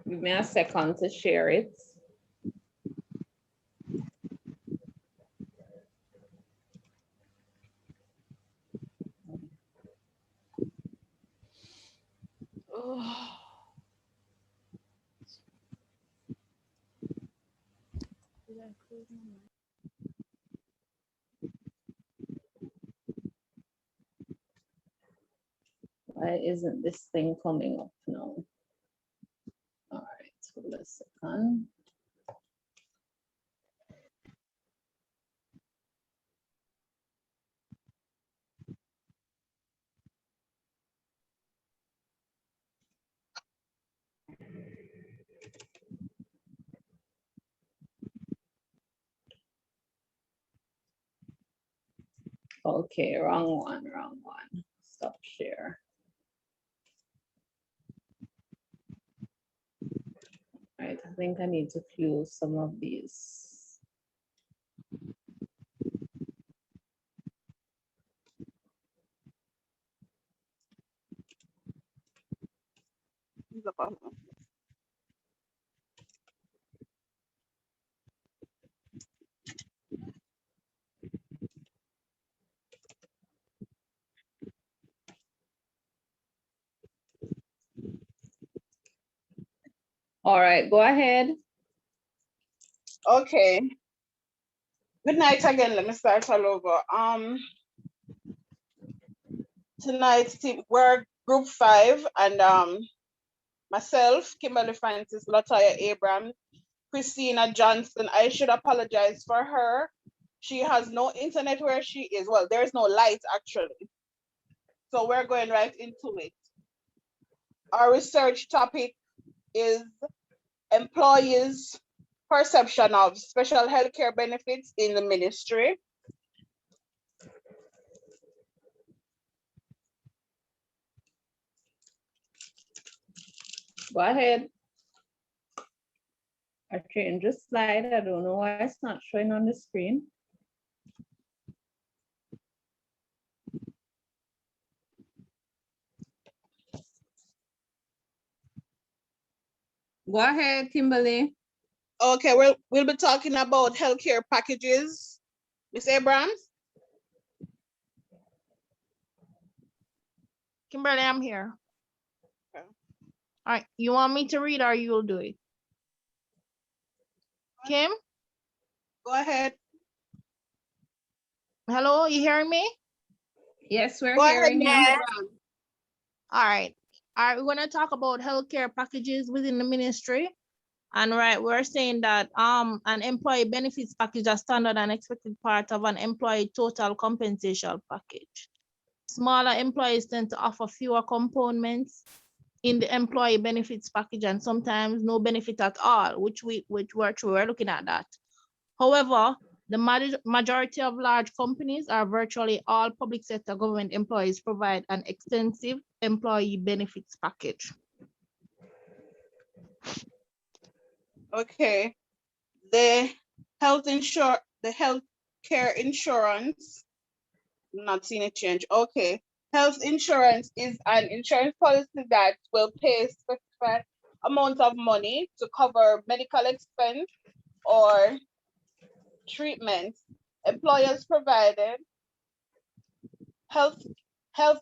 Give me a second to share it. Oh. Why isn't this thing coming up now? All right, hold a second. Okay, wrong one. Stop share. All right, think I need to close some of these. All right, go ahead. Okay. Good night again. Let me start all over. Tonight's team, we're group 5, and myself, Kimberly Francis, Latoya Abrams, Christina Johnson. I should apologize for her. She has no internet where she is. Well, there's no light actually. So we're going right into it. Our research topic is employees' perception of special healthcare benefits in the ministry. Go ahead. I changed the slide. I don't know why it's not showing on the screen. Go ahead, Kimberly. Okay, we'll be talking about healthcare packages. Ms. Abrams? Kimberly, I'm here. Okay. All right, you want me to read or you'll do it? Kim? Go ahead. Hello, you hearing me? Yes, we're hearing you. All right. We're going to talk about healthcare packages within the ministry. And right, we're saying that an employee benefits package is a standard and expected part of an employee total compensation package. Smaller employees tend to offer fewer components in the employee benefits package and sometimes no benefit at all, which we're looking at that. However, the majority of large companies or virtually all public sector government employees provide an extensive employee benefits package. Okay, the healthcare insurance, I'm not seeing a change. Okay, health insurance is an insurance policy that will pay a specified amount of money to cover medical expense or treatment. Employers provided health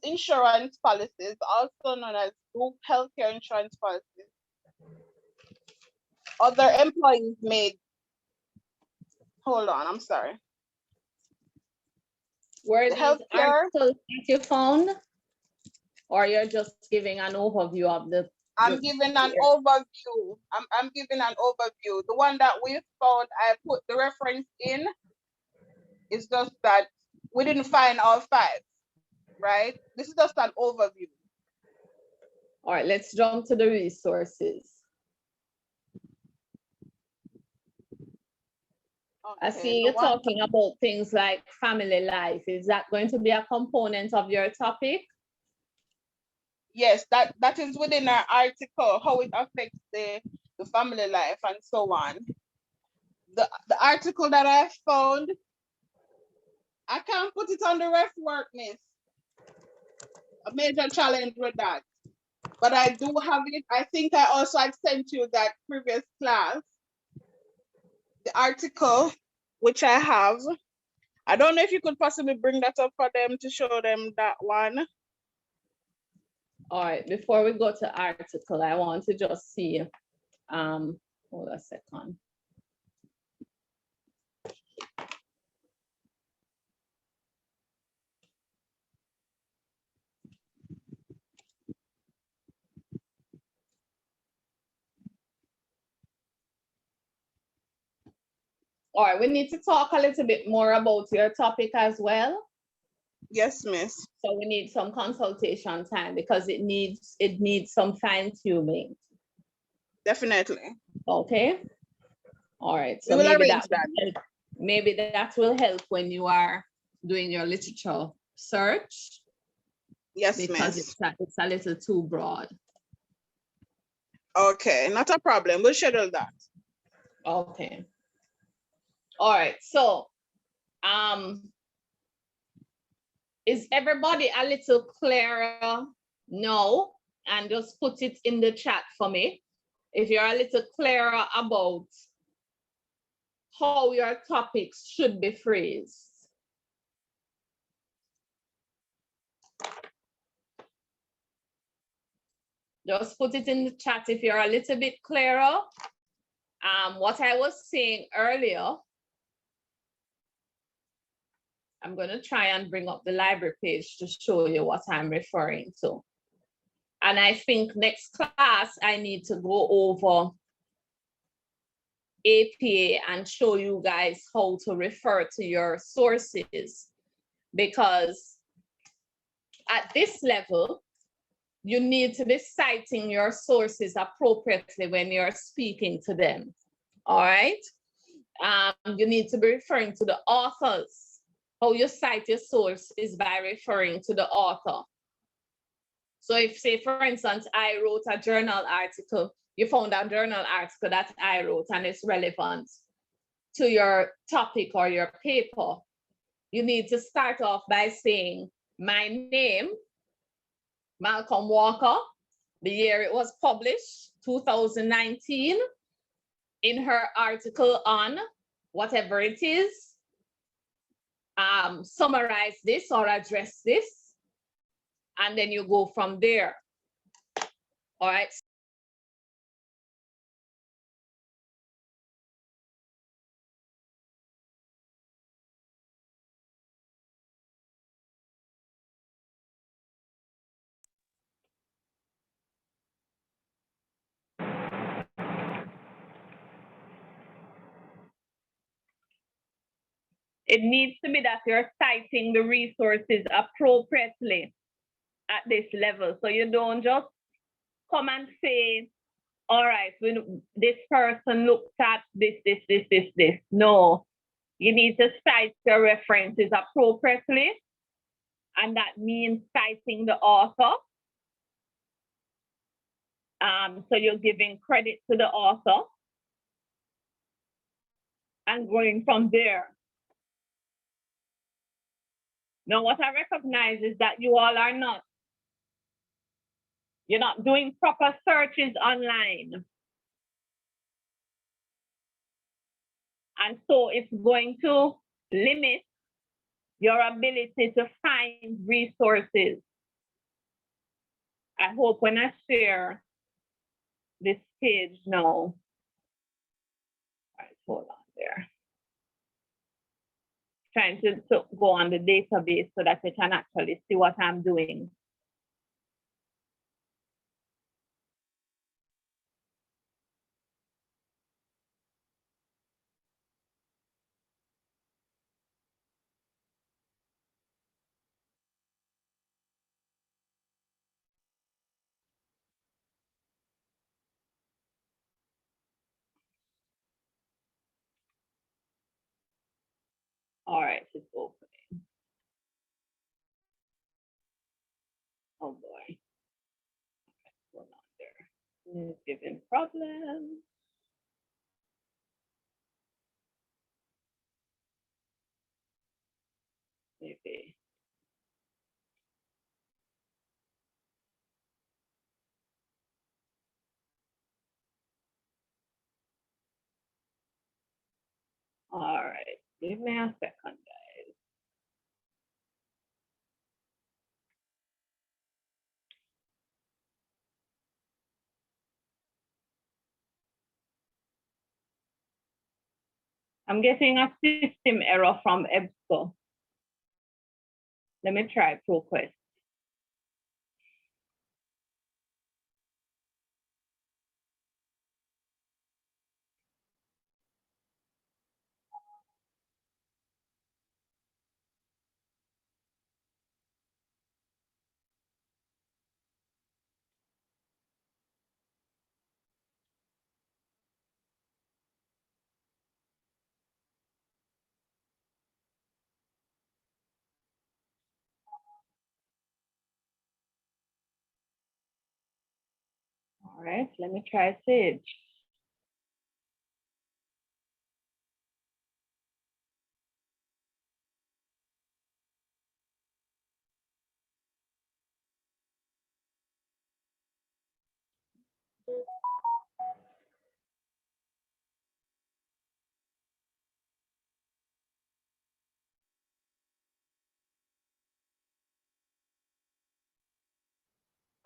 insurance policies, also known as group healthcare insurance policies. Other employees made, hold on, I'm sorry. Were these articles that you found, or you're just giving an overview of the? I'm giving an overview. I'm giving an overview. The one that we found, I put the reference in. It's just that we didn't find all 5, right? This is just an overview. All right, let's jump to the resources. I see you're talking about things like family life. Is that going to be a component of your topic? Yes, that is within our article, how it affects the family life and so on. The article that I found, I can't put it on the ref work, miss. A major challenge with that. But I do have it. I think I also had sent you that previous class. The article, which I have. I don't know if you could possibly bring that up for them to show them that one. All right, before we go to article, I want to just see, hold a second. All right, we need to talk a little bit more about your topic as well. Yes, miss. So we need some consultation time because it needs some fine tuning. Definitely. Okay. All right. So we will maybe arrange that. Maybe that will help when you are doing your literature search. Yes, because miss. It's a little too broad. Okay, not a problem. We'll schedule that. Okay. All right, so is everybody a little clearer now? And just put it in the chat for me if you're a little clearer about how your topics should be phrased. Just put it in the chat if you're a little bit clearer. What I was saying earlier, I'm going to try and bring up the library page to show you what I'm referring to. And I think next class, I need to go over APA and show you guys how to refer to your sources, because at this level, you need to be citing your sources appropriately when you're speaking to them, all right? You need to be referring to the authors. How you cite your source is by referring to the author. So if, say, for instance, I wrote a journal article, you found a journal article that I wrote and it's relevant to your topic or your paper, you need to start off by saying, my name, Malcolm Walker, the year it was published, 2019, in her article on whatever it is, summarize this or address this, and then you go from there. All right. It needs to be that you're citing the resources appropriately at this level. So you don't just come and say, all right, when this person looked at this. No, you need to cite your references appropriately. And that means citing the author. So you're giving credit to the author and going from there. Now, what I recognize is that you all are not, you're not doing proper searches online. And so it's going to limit your ability to find resources. I hope when I share this page now, all right, hold on there. Trying to go on the database so that I can actually see what I'm doing. All right, it's opening. Oh boy. What's going on there? It's giving problems. Maybe. All right, give me a second, guys. I'm getting a system error from EBSCO. Let me try ProQuest. All right, let me try Sage.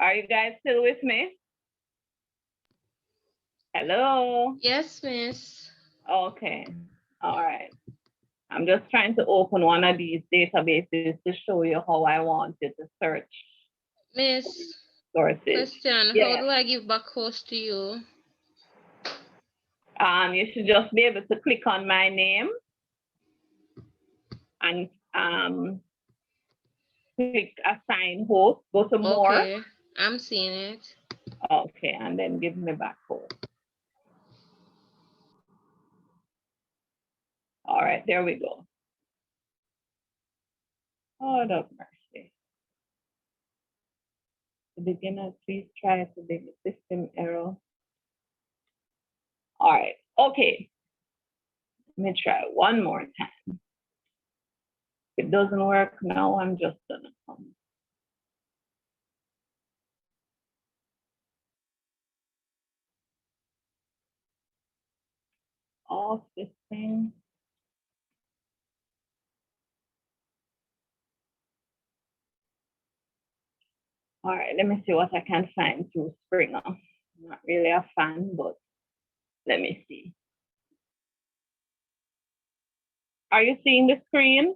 Are you guys still with me? Hello? Yes, Miss. Okay, all right. I'm just trying to open one of these databases to show you how I want you to search Miss, sources. question, how Yeah. do I give back host to you? You should just be able to click on my name and click assign host, go to more. Okay, I'm seeing it. Okay, and then give me back host. All right, there we go. Oh, of mercy. The beginner, please try to dig the system error. All right, okay. Let me try one more time. If it doesn't work now, I'm just gonna come. Off this thing. All right, let me see what I can find through Springer. I'm not really a fan, but let me see. Are you seeing the screen?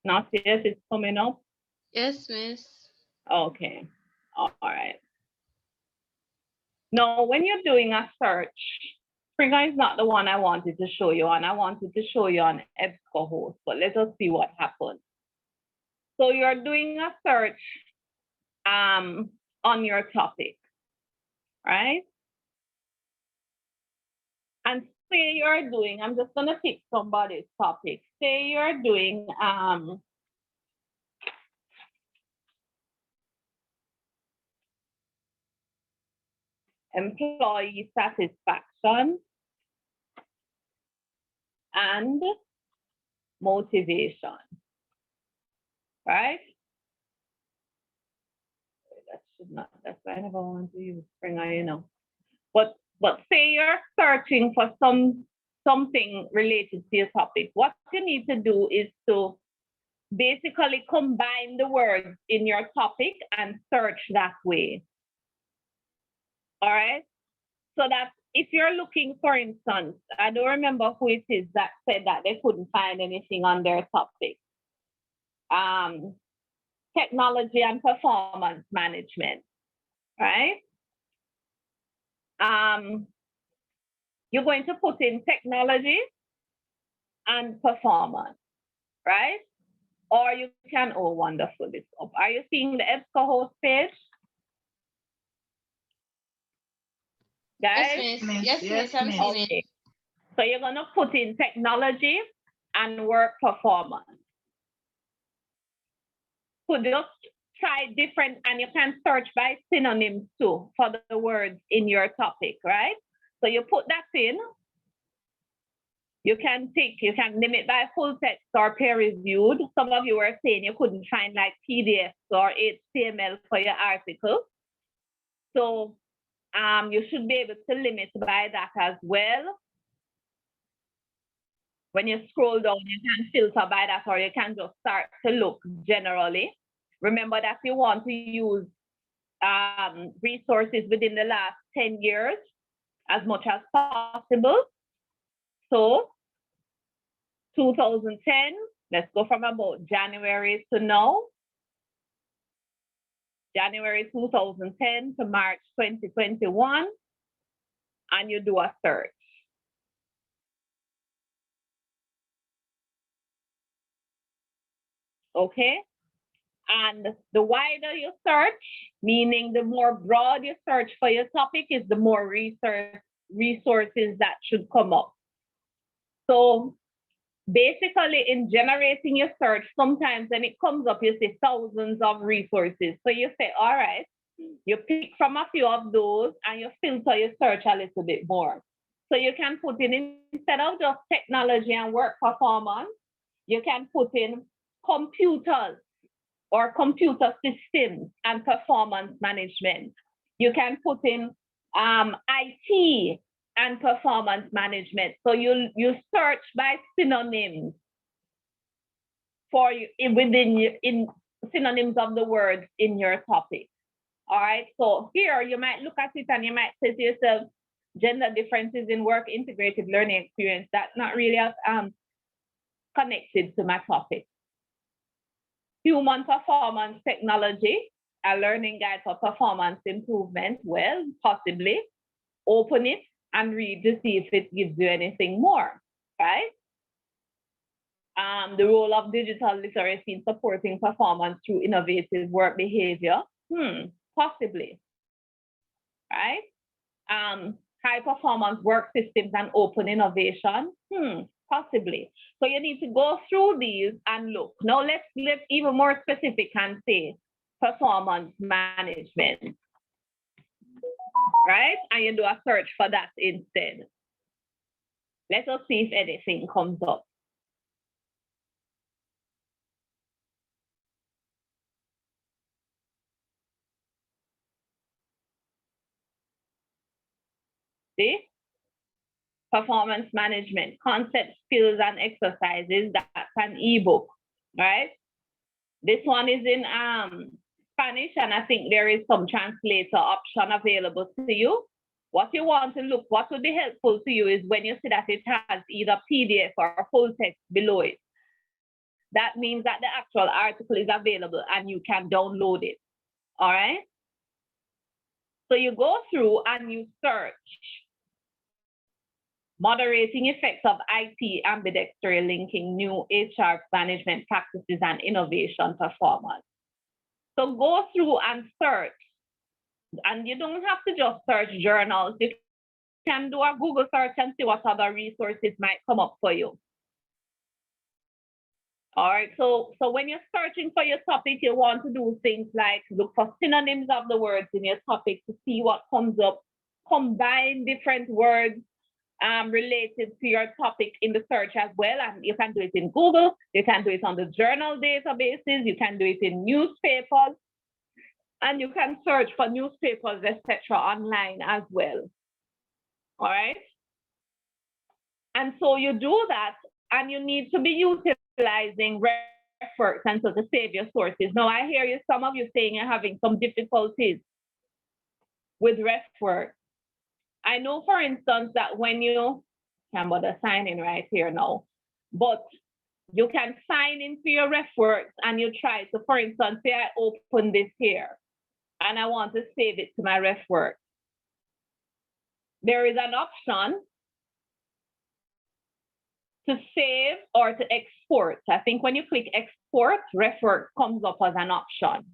Not yet, it's coming up. Yes, Miss. Okay, all right. Now, when you're doing a search, Springer is not the one I wanted to show you on. I wanted to show you on EBSCOhost, but let us see what happens. So you're doing a search on your topic, right? And say you're doing, I'm just gonna pick somebody's topic. Say you're doing employee satisfaction and motivation, right? That should not, that's why I never want to use Springer, you know. But say you're searching for something related to your topic. What you need to do is to basically combine the words in your topic and search that way. All right? So that if you're looking, for instance, I don't remember who it is that said that they couldn't find anything on their topic. Technology and performance management, right? You're going to put in technology and performance, right? Or you can, oh, wonderful, this up. Are you seeing the EBSCOhost page? Guys? Yes, Miss. Yes, Miss. I'm seeing it. So you're gonna put in technology and work performance. So just try different, and you can search by synonyms too for the words in your topic, right? So you put that in. You can limit by full text or peer reviewed. Some of you were saying you couldn't find like PDFs or HTML for your article. So you should be able to limit by that as well. When you scroll down, you can filter by that, or you can just start to look generally. Remember that you want to use resources within the last 10 years as much as possible. So 2010, let's go from about January to now. January 2010 to March 2021, and you do a search. Okay? And the wider you search, meaning the more broad you search for your topic, is the more resources that should come up. So basically, in generating your search, sometimes when it comes up, you see thousands of resources. So you say, all right, you pick from a few of those and you filter your search a little bit more. So you can put in, instead of just technology and work performance, you can put in computers or computer systems and performance management. You can put in IT and performance management. So you search by synonyms for you within synonyms of the words in your topic. All right, so here you might look at it and you might say to yourself, gender differences in work integrated learning experience, that's not really connected to my topic. Human performance technology, a learning guide for performance improvement, well, possibly. Open it and read to see if it gives you anything more, right? The role of digital literacy in supporting performance through innovative work behavior, possibly, right? High performance work systems and open innovation, possibly. So you need to go through these and look. Now let's get even more specific and say performance management, right? And you do a search for that instead. Let us see if anything comes up. See? Performance management, concept, skills, and exercises. That's an ebook, right? This one is in Spanish, and I think there is some translator option available to you. What you want to look, what would be helpful to you is when you see that it has either PDF or full text below it. That means that the actual article is available and you can download it, all right? So you go through and you search moderating effects of IT ambidextrous linking new HR management practices and innovation performance. So go through and search, and you don't have to just search journals. You can do a Google search and see what other resources might come up for you. All right, so when you're searching for your topic, you want to do things like look for synonyms of the words in your topic to see what comes up, combine different words related to your topic in the search as well. And you can do it in Google, you can do it on the journal databases, you can do it in newspapers, and you can search for newspapers, etc. online as well. All right. And so you do that, and you need to be utilizing RefWorks and so to save your sources. Now I hear you, some of you saying you're having some difficulties with RefWorks. I know, for instance, that when you can bother sign in right here now, but you can sign into your RefWorks and you try to, for instance, say I open this here and I want to save it to my RefWorks. There is an option to save or to export. I think when you click export, RefWorks comes up as an option.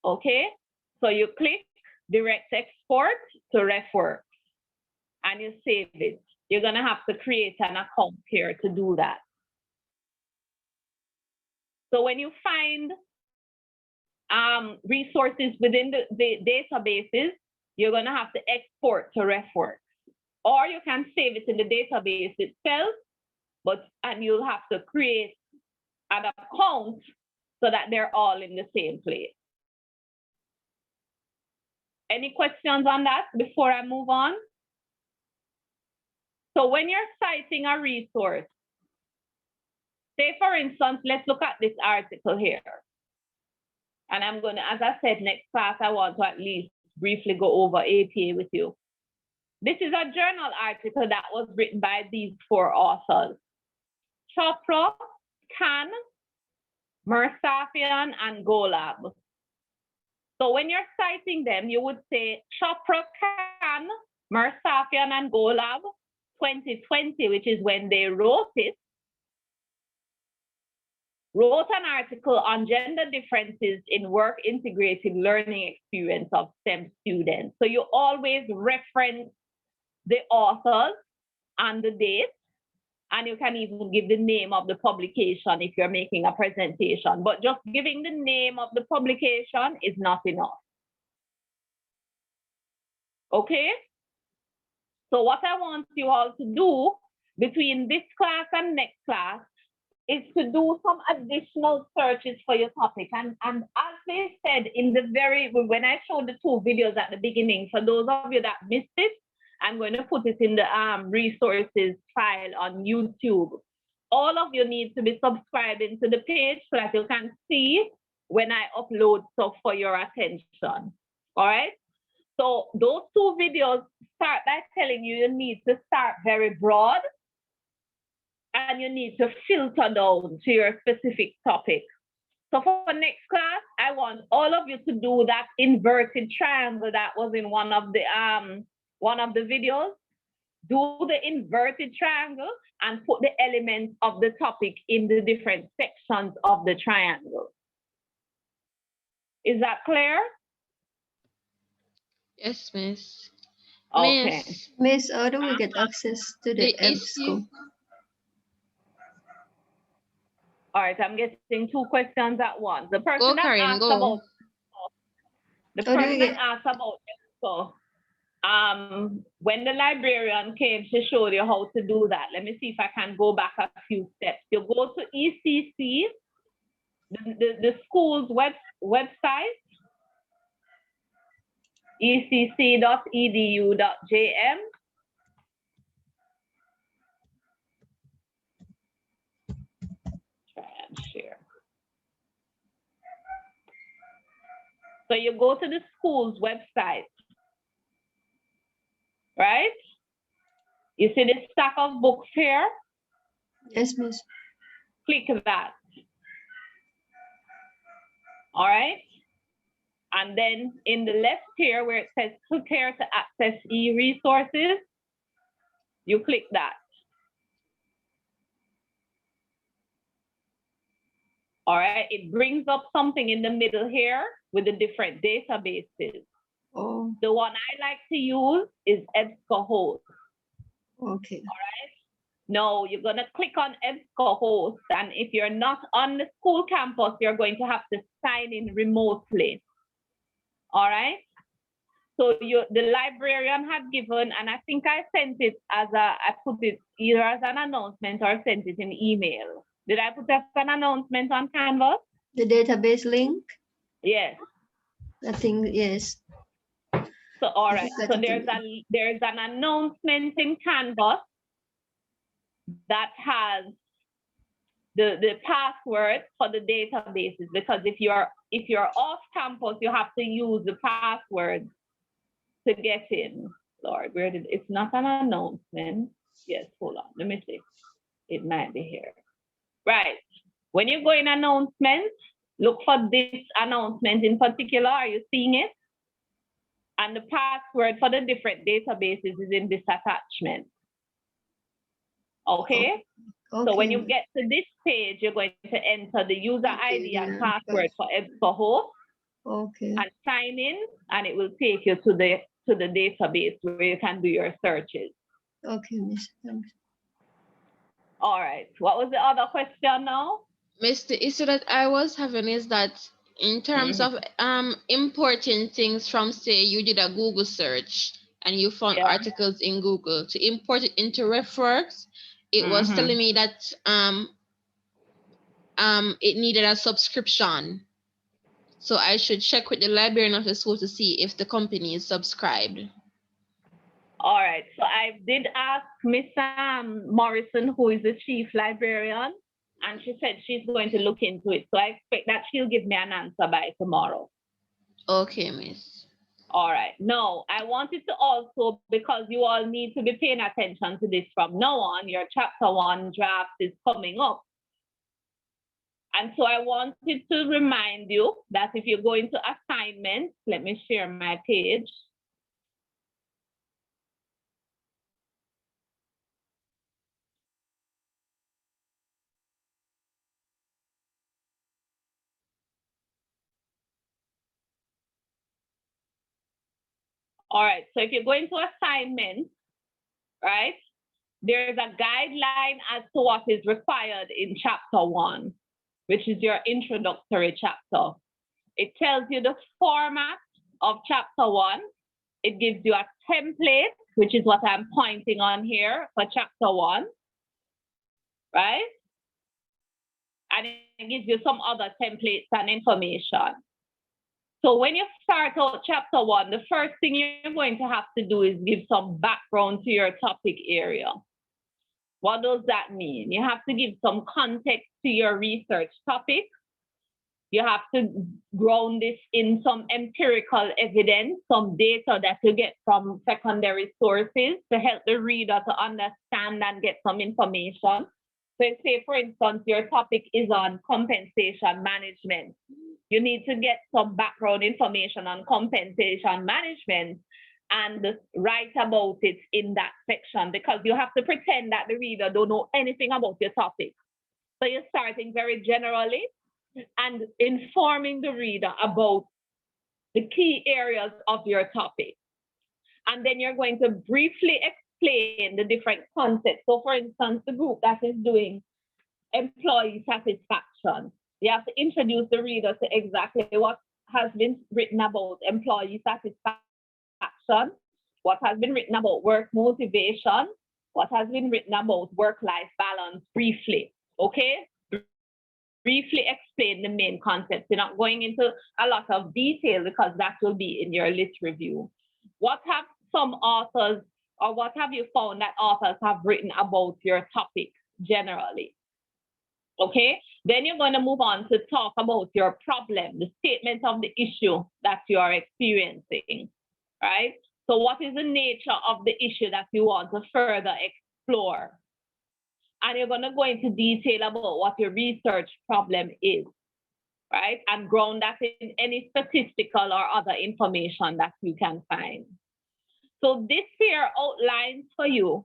Okay. So you click direct export to RefWorks and you save it. You're gonna have to create an account here to do that. So when you find resources within the databases, you're gonna have to export to RefWorks. Or you can save it in the database itself, and you'll have to create an account so that they're all in the same place. Any questions on that before I move on? So when you're citing a resource, say for instance, let's look at this article here. And I'm gonna, as I said, next class, I want to at least briefly go over APA with you. This is a journal article that was written by these 4 authors: Chopra, Khan, Mursafian, and Golab. So when you're citing them, you would say Chopra, Khan, Mursafian, and Golab, 2020, which is when they wrote it, wrote an article on gender differences in work integrated learning experience of STEM students. So you always reference the authors and the date, and you can even give the name of the publication if you're making a presentation, but just giving the name of the publication is not enough. Okay? So what I want you all to do between this class and next class is to do some additional searches for your topic. And as they said in the when I showed the 2 videos at the beginning, for those of you that missed it, I'm going to put it in the resources file on YouTube. all of you need to be subscribing to the page so that you can see when I upload stuff for your attention. All right. So those two videos start by telling you need to start very broad and you need to filter down to your specific topic. So for next class, I want all of you to do that inverted triangle that was in one of the videos. Do the inverted triangle and put the elements of the topic in the different sections of the triangle. Is that clear? Yes, Miss. Okay. Miss, how do we get access to the the issue- EBSCO? All right, I'm getting two questions at once. The person Go, that Karen, asked go. about the How do person we that get- asked about EBSCO, when the librarian came, she showed you how to do that. Let me see if I can go back a few steps. You go to ECC, the school's website, ecc.edu.jm. Try and share. So you go to the school's website, right? You see the stack of books here? Yes, Miss. Click that. All right. And then in the left here where it says click here to access e-resources, you click that. All right, it brings up something in the middle here with the different databases. Oh, The one I like to use is EBSCOhost. okay. All right. Now you're gonna click on EBSCOhost, and if you're not on the school campus, you're going to have to sign in remotely. All right. So the librarian had given, and I think I sent it I put it either as an announcement or sent it in email. Did I put that as an announcement on Canvas? The database link? Yes. I think, yes. So all right. Yes, So I think there's an announcement in Canvas that has the password for the databases, because if you're off campus, you have to use the password to get in. Lord, it's not an announcement. Yes, hold on. Let me see. It might be here. Right. When you go in announcements, look for this announcement in particular. Are you seeing it? And the password for the different databases is in this attachment. Okay? So when you get to this page, you're going to enter the user ID and password for EBSCOhost. Okay. And sign in, and it will take you to the database where you can do your searches. Okay, Miss. Thanks. All right. What was the other question now? Miss, the issue that I was having is that in terms of importing things from, say, you did a Google search and you found articles in Google, to import it into RefWorks, it was telling me that it needed a subscription. So I should check with the librarian of the school to see if the company is subscribed. All right. So I did ask Miss Morrison, who is the chief librarian, and she said she's going to look into it. So I expect that she'll give me an answer by tomorrow. Okay, Miss. All right. Now, I wanted to also, because you all need to be paying attention to this from now on, your chapter 1 draft is coming up. And so I wanted to remind you that if you go into assignments, let me share my page. All right, so if you go into assignments, right, there's a guideline as to what is required in chapter 1, which is your introductory chapter. It tells you the format of chapter 1. It gives you a template, which is what I'm pointing on here for chapter 1, right? And it gives you some other templates and information. So when you start out chapter 1, the first thing you're going to have to do is give some background to your topic area. What does that mean? You have to give some context to your research topic. You have to ground this in some empirical evidence, some data that you get from secondary sources to help the reader to understand and get some information. So say, for instance, your topic is on compensation management. You need to get some background information on compensation management and write about it in that section, because you have to pretend that the reader don't know anything about your topic. So you're starting very generally and informing the reader about the key areas of your topic. And then you're going to briefly explain the different concepts. So for instance, the group that is doing employee satisfaction, you have to introduce the reader to exactly what has been written about employee satisfaction, what has been written about work motivation, what has been written about work-life balance briefly, okay? Briefly explain the main concepts. You're not going into a lot of detail because that will be in your lit review. What have some authors, or what have you found that authors have written about your topic generally? Okay, then you're going to move on to talk about your problem, the statement of the issue that you are experiencing, right? So what is the nature of the issue that you want to further explore? And you're going to go into detail about what your research problem is, right? And ground that in any statistical or other information that you can find. So this here outlines for you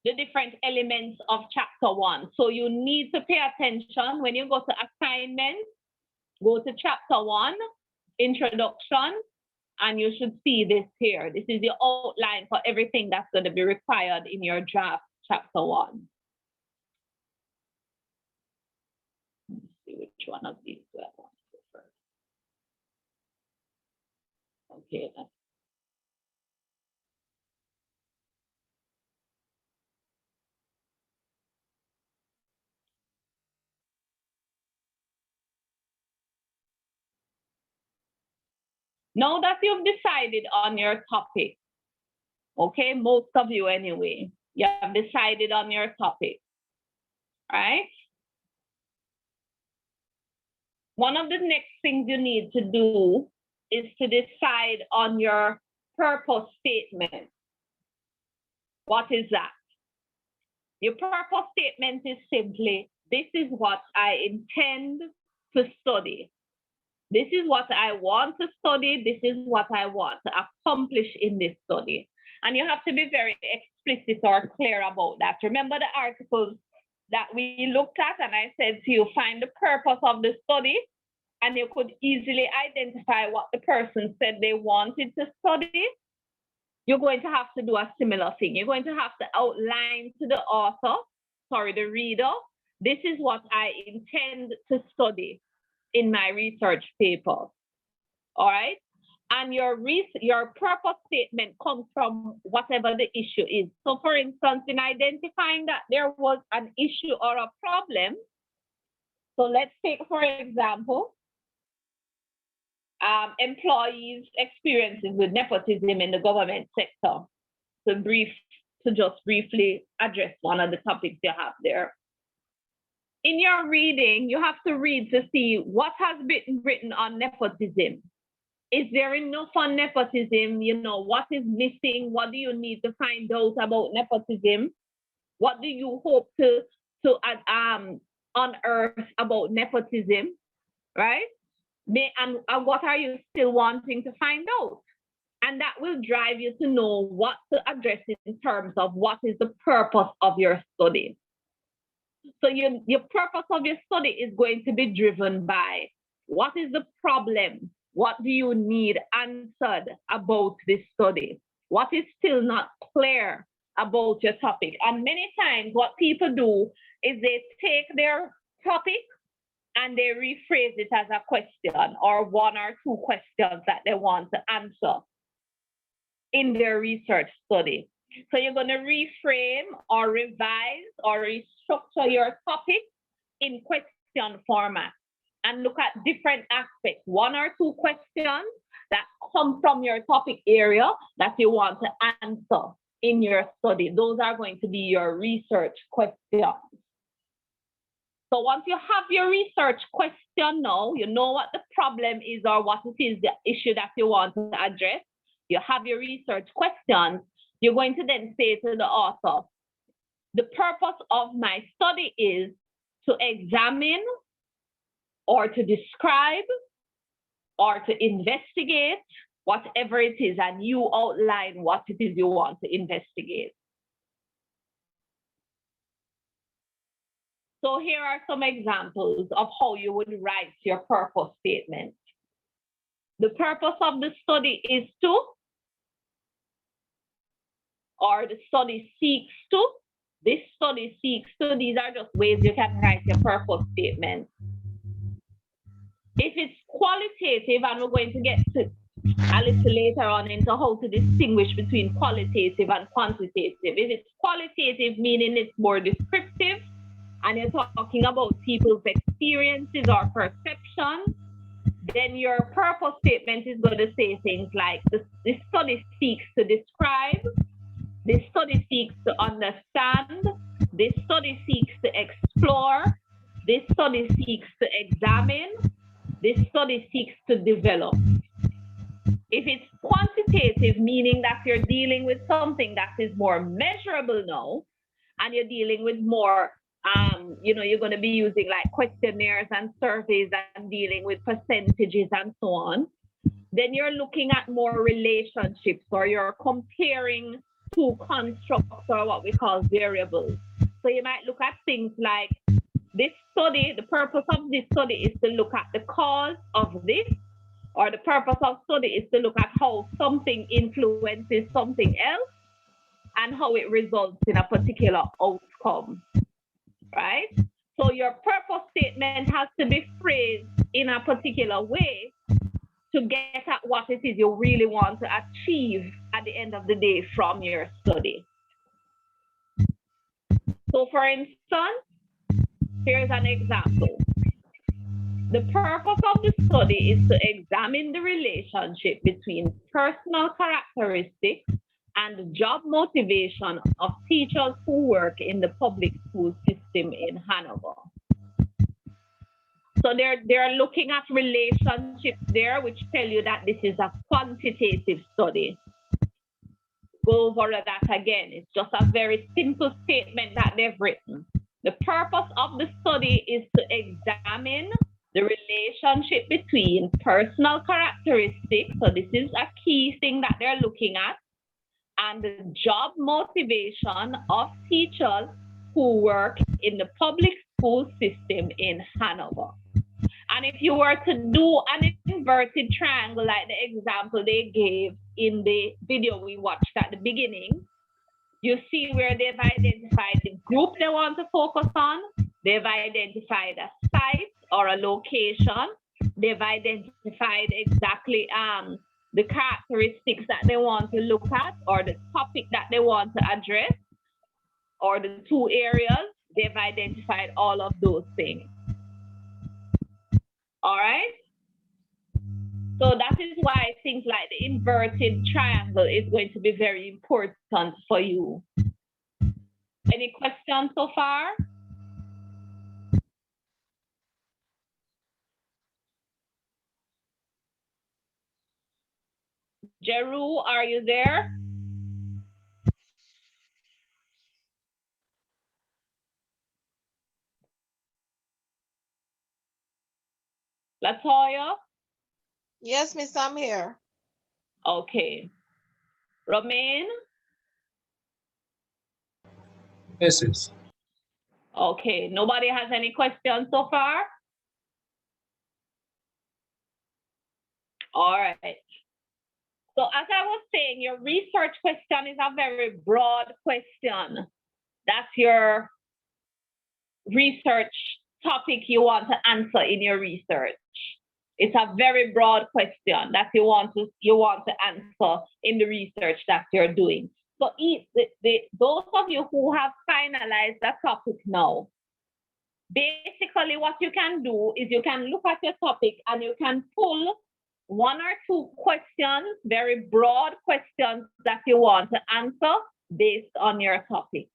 the different elements of chapter 1. So you need to pay attention when you go to assignments, go to chapter 1, introduction, and you should see this here. This is the outline for everything that's going to be required in your draft chapter 1. Let me see which one of these do I want to go first. Okay, that's now that you've decided on your topic, okay, most of you anyway, you have decided on your topic, right? One of the next things you need to do is to decide on your purpose statement. What is that? Your purpose statement is simply, this is what I intend to study. This is what I want to study. This is what I want to accomplish in this study. And you have to be very explicit or clear about that. Remember the articles that we looked at, and I said to you, find the purpose of the study, and you could easily identify what the person said they wanted to study. You're going to have to do a similar thing. You're going to have to outline to the author, sorry, the reader, this is what I intend to study in my research paper, all right? And your purpose statement comes from whatever the issue is. So for instance, in identifying that there was an issue or a problem, so let's take, for example, employees' experiences with nepotism in the government sector, to just briefly address one of the topics you have there. In your reading, you have to read to see what has been written on nepotism. Is there enough on nepotism? You know, what is missing? What do you need to find out about nepotism? What do you hope to unearth about nepotism, right? And what are you still wanting to find out? And that will drive you to know what to address in terms of what is the purpose of your study. So your purpose of your study is going to be driven by what is the problem? What do you need answered about this study? What is still not clear about your topic? And many times what people do is they take their topic and they rephrase it as a question or one or two questions that they want to answer in their research study. So you're going to reframe or revise or restructure your topic in question format and look at different aspects, one or two questions that come from your topic area that you want to answer in your study. Those are going to be your research questions. So once you have your research question now, you know what the problem is or what it is, the issue that you want to address. You have your research questions. You're going to then say to the author, the purpose of my study is to examine or to describe or to investigate, whatever it is, and you outline what it is you want to investigate. So here are some examples of how you would write your purpose statement. The purpose of the study is to, or the study seeks to, this study seeks to. These are just ways you can write your purpose statement. If it's qualitative, and we're going to get to a little later on into how to distinguish between qualitative and quantitative. If it's qualitative, meaning it's more descriptive, and you're talking about people's experiences or perceptions, then your purpose statement is going to say things like, this study seeks to describe, this study seeks to understand, this study seeks to explore, this study seeks to examine, this study seeks to develop. If it's quantitative, meaning that you're dealing with something that is more measurable now, and you're dealing with more, you're going to be using like questionnaires and surveys and dealing with percentages and so on, then you're looking at more relationships, or you're comparing two constructs or what we call variables. So you might look at things like, this study, the purpose of this study is to look at the cause of this, or the purpose of study is to look at how something influences something else and how it results in a particular outcome, right? So your purpose statement has to be phrased in a particular way to get at what it is you really want to achieve at the end of the day from your study. So for instance, here's an example. The purpose of the study is to examine the relationship between personal characteristics and job motivation of teachers who work in the public school system in Hanover. So they're looking at relationships there, which tell you that this is a quantitative study. Go over that again. It's just a very simple statement that they've written. The purpose of the study is to examine the relationship between personal characteristics, so this is a key thing that they're looking at, and the job motivation of teachers who work in the public school system in Hanover. And if you were to do an inverted triangle like the example they gave in the video we watched at the beginning, you see where they've identified the group they want to focus on, they've identified a site or a location, they've identified exactly the characteristics that they want to look at, or the topic that they want to address, or the two areas, they've identified all of those things. All right? So that is why things like the inverted triangle is going to be very important for you. Any questions so far? Jeru, are you there? Latoya? Yes, Miss, I'm here. Okay. Romaine? Yes, yes. Okay, nobody has any questions so far? All right. So as I was saying, your research question is a very broad question. That's your research topic you want to answer in your research. It's a very broad question that you want to answer in the research that you're doing. So those of you who have finalized that topic now, basically what you can do is you can look at your topic and you can pull one or two questions, very broad questions that you want to answer based on your topic.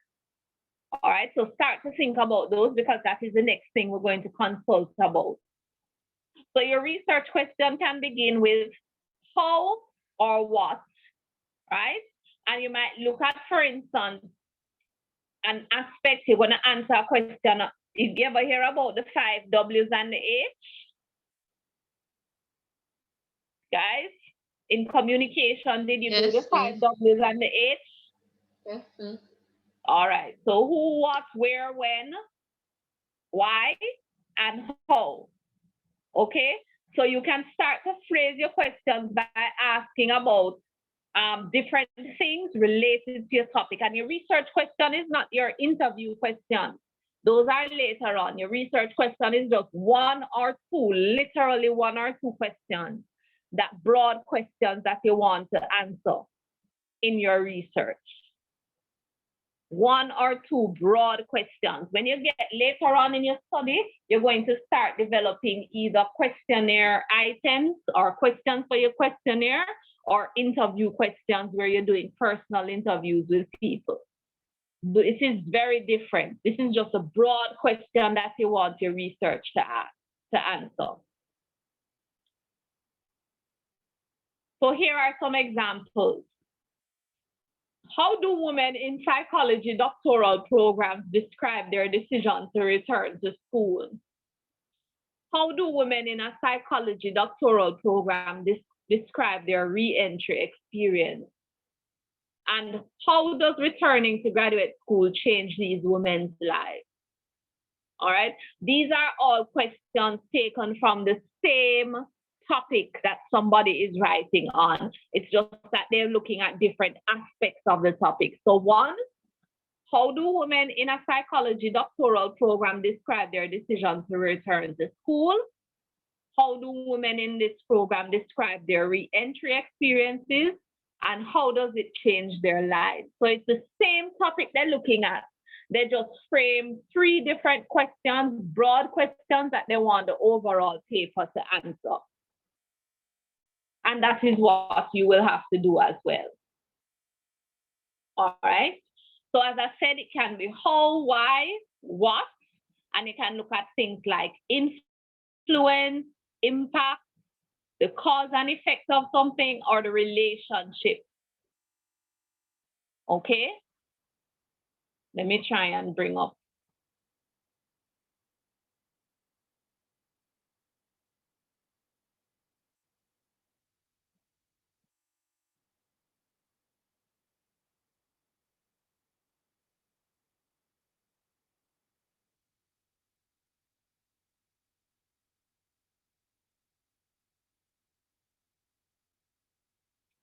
All right, so start to think about those because that is the next thing we're going to consult about. So your research question can begin with how or what, right? And you might look at, for instance, an aspect. You're going to answer a question. Did you ever hear about the 5 W's and the H? Guys, in communication, did you do the 5 W's and the H? Yes, sir. All right, so who, what, where, when, why, and how. Okay, so you can start to phrase your questions by asking about different things related to your topic. And your research question is not your interview question. Those are later on. Your research question is just 1 or 2, literally 1 or 2 questions, that broad questions that you want to answer in your research. 1 or 2 broad questions. When you get later on in your study, you're going to start developing either questionnaire items or questions for your questionnaire or interview questions where you're doing personal interviews with people. This is very different. This is just a broad question that you want your research to answer. So here are some examples. How do women in psychology doctoral programs describe their decision to return to school? How do women in a psychology doctoral program describe their re-entry experience? And how does returning to graduate school change these women's lives? All right, these are all questions taken from the same topic that somebody is writing on. It's just that they're looking at different aspects of the topic. So 1, how do women in a psychology doctoral program describe their decision to return to school? How do women in this program describe their re-entry experiences? And how does it change their lives? So it's the same topic they're looking at. They just frame 3 different questions, broad questions that they want the overall paper to answer. And that is what you will have to do as well. All right. So as I said, it can be how, why, what, and you can look at things like influence, impact, the cause and effect of something, or the relationship. Okay. Let me try and bring up.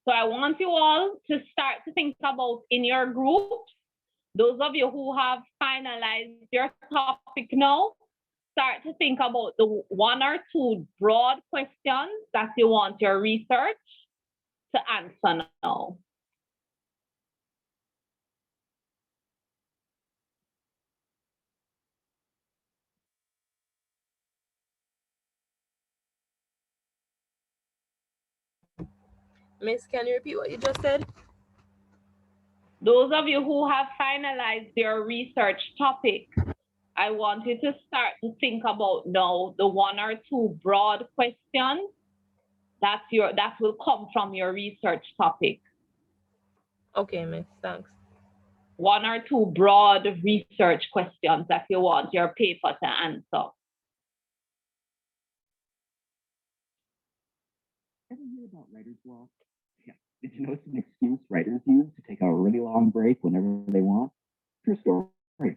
So I want you all to start to think about in your group, those of you who have finalized your topic now, start to think about the 1 or 2 broad questions that you want your research to answer now. Miss, can you repeat what you just said? Those of you who have finalized your research topic, I want you to start to think about now the 1 or 2 broad questions that will come from your research topic. Okay, Miss, thanks. 1 or 2 broad research questions that you want your paper to answer. Ever hear about writer's block? Yeah. Did you know it's an excuse writers use to take a really long break whenever they want? True story.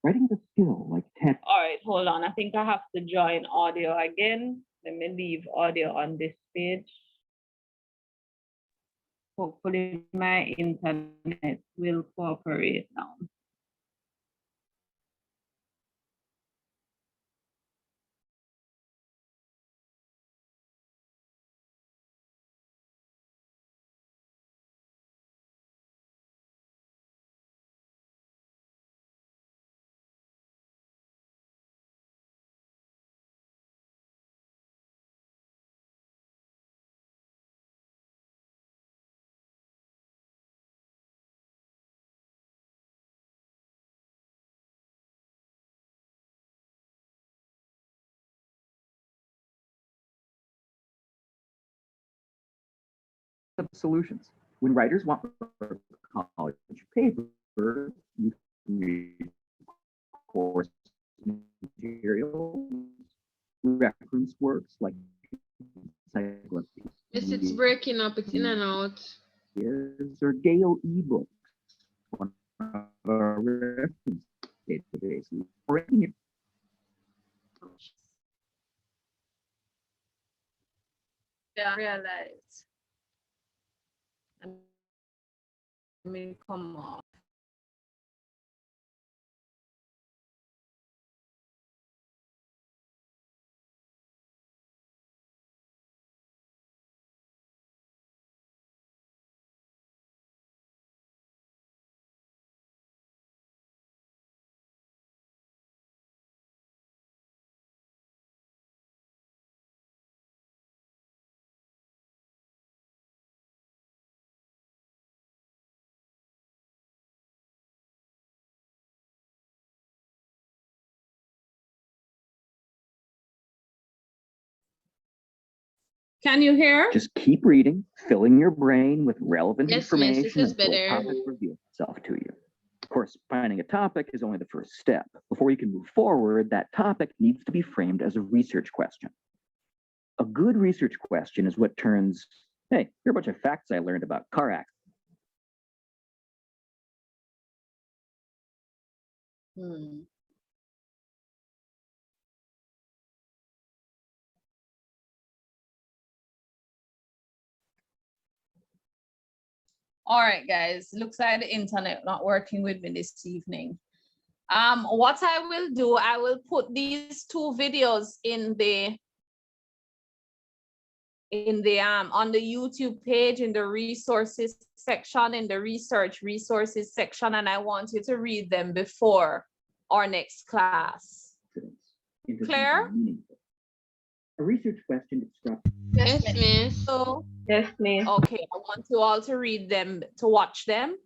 Writing's a skill like text. All right, hold on. I think I have to join audio again. Let me leave audio on this page. Hopefully my internet will cooperate now. of solutions. When writers want for college paper, you can read course materials, reference works like Yes, it's breaking up. It's in and out. or Gale ebooks, one of our reference databases. Yeah, I realize. Let me come off. Can you hear? Just keep reading, filling your brain with relevant Yes, miss, information this is until better. a topic reveals itself to you. Of course, finding a topic is only the first step. Before you can move forward, that topic needs to be framed as a research question. A good research question is what turns, hey, here are a bunch of facts I learned about car accidents. All right, guys, looks like the internet not working with me this evening. What I will do, I will put these two videos in the on the YouTube page in the resources section, in the resources section, and I want you to read them before our next class. Claire? A research question describes. Yes, miss. So, yes, miss. Okay, I want you all to read them, to watch them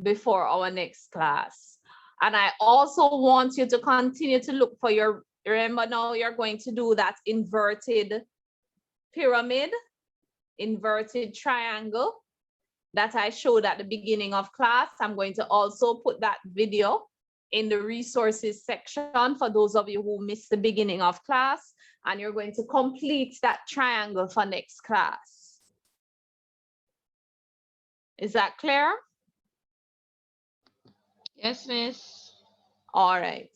before our next class. And I also want you to continue to look for your, remember now you're going to do that inverted pyramid, inverted triangle that I showed at the beginning of class. I'm going to also put that video in the resources section for those of you who missed the beginning of class, and you're going to complete that triangle for next class. Is that clear? Yes, miss. All right.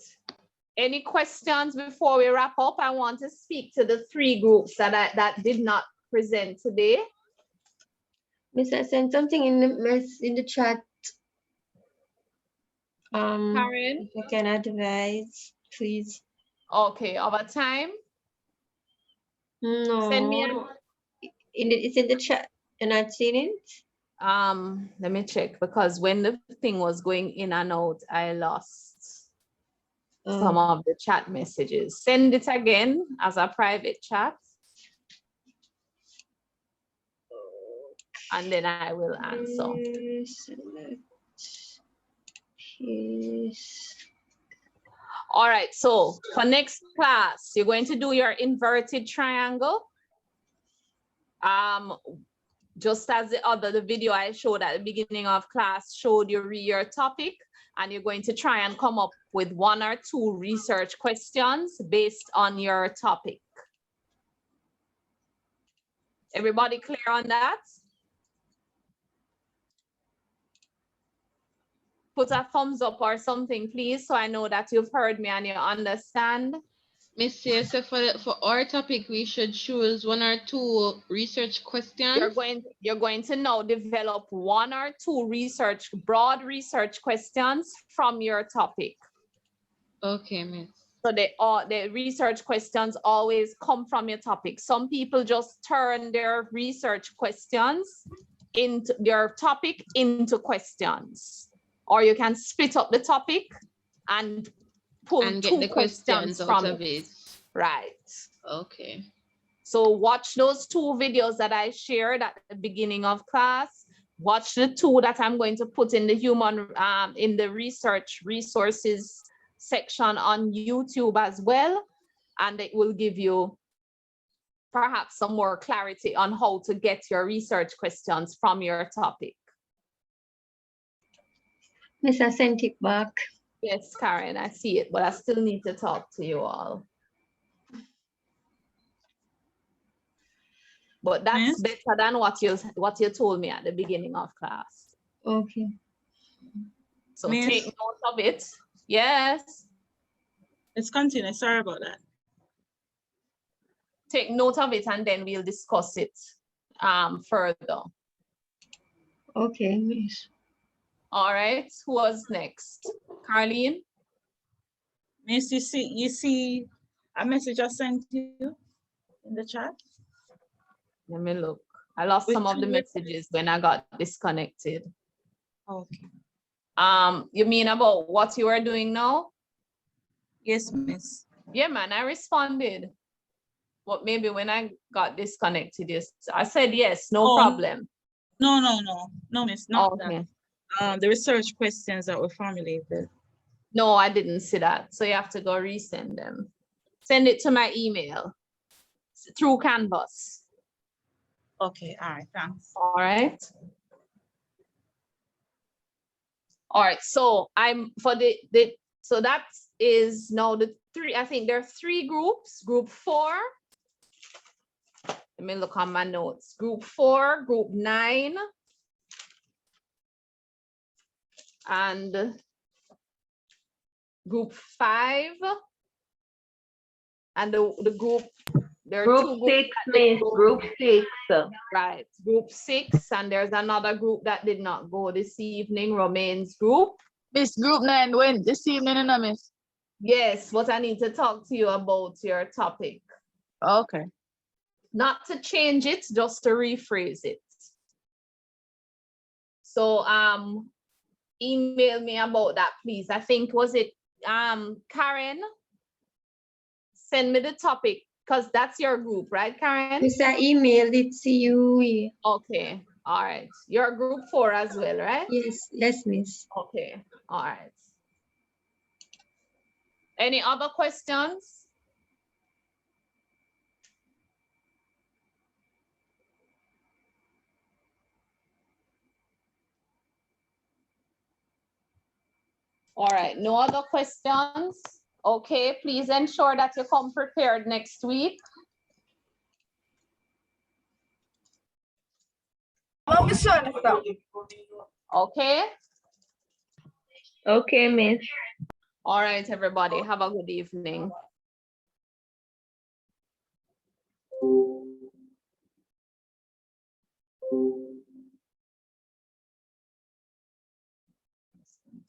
Any questions before we wrap up? I want to speak to the three groups that did not present today. Miss, I sent something in the chat. Karen? If you can advise, please. Okay, over time? No. Send me it's in the chat. You're not seeing it? Let me check, because when the thing was going in and out, I lost some of the chat messages. Send it again as a private chat. And then I will answer. Yes. All right, so for next class, you're going to do your inverted triangle. Just as the video I showed at the beginning of class showed you your topic, and you're going to try and come up with 1 or 2 research questions based on your topic. Everybody clear on that? Put a thumbs up or something, please, so I know that you've heard me and you understand. Miss, yes, so for our topic, we should choose 1 or 2 research questions. You're going to now develop 1 or 2 broad research questions from your topic. Okay, miss. So the research questions always come from your topic. Some people just turn their research questions into their topic into questions. Or you can split up the topic and pull and get 2 the questions out from of it. Right. Okay. So watch those 2 videos that I shared at the beginning of class. Watch the 2 that I'm going to put in the in the research resources section on YouTube as well. And it will give you perhaps some more clarity on how to get your research questions from your topic? Miss, I sent it back. Yes, Karen, I see it, but I still need to talk to you all. But that's better than what you told me at the beginning of class. Okay. So take note of it. Yes. Let's continue. Sorry about that. Take note of it and then we'll discuss it further. Okay, Miss. All right, who was next? Carlene? Miss, you see a message I sent you in the chat? Let me look. I lost some of the messages when I got disconnected. Okay. You mean about what you are doing now? Yes, miss. Yeah, man, I responded. But maybe when I got disconnected, yes, I said yes, no problem. No, miss, not okay. that. The research questions that were formulated. No, I didn't see that. So you have to go resend them. Send it to my email through Canvas. Okay, all right, thanks. All right. All right, so I'm for so that is now the three, I think there are 3 groups. Group 4, let me look on my notes. Group 4, group 9, and group 5, and the group, there are Group 2 6, groups. miss, group 6. Right, group 6, and there's another group that did not go this evening, Romain's group. Miss, group 9 went this evening, and I miss. Yes, but I need to talk to you about your topic. Okay. Not to change it, just to rephrase it. So email me about that, please. I think, was it Karen? Send me the topic, because that's your group, right, Karen? Miss, I emailed it to you. Okay, all right. You're group 4 as well, right? Yes, miss. Okay, all right. Any other questions? All right, no other questions? Okay, please ensure that you come prepared next week. Okay? Okay, miss. All right, everybody, have a good evening.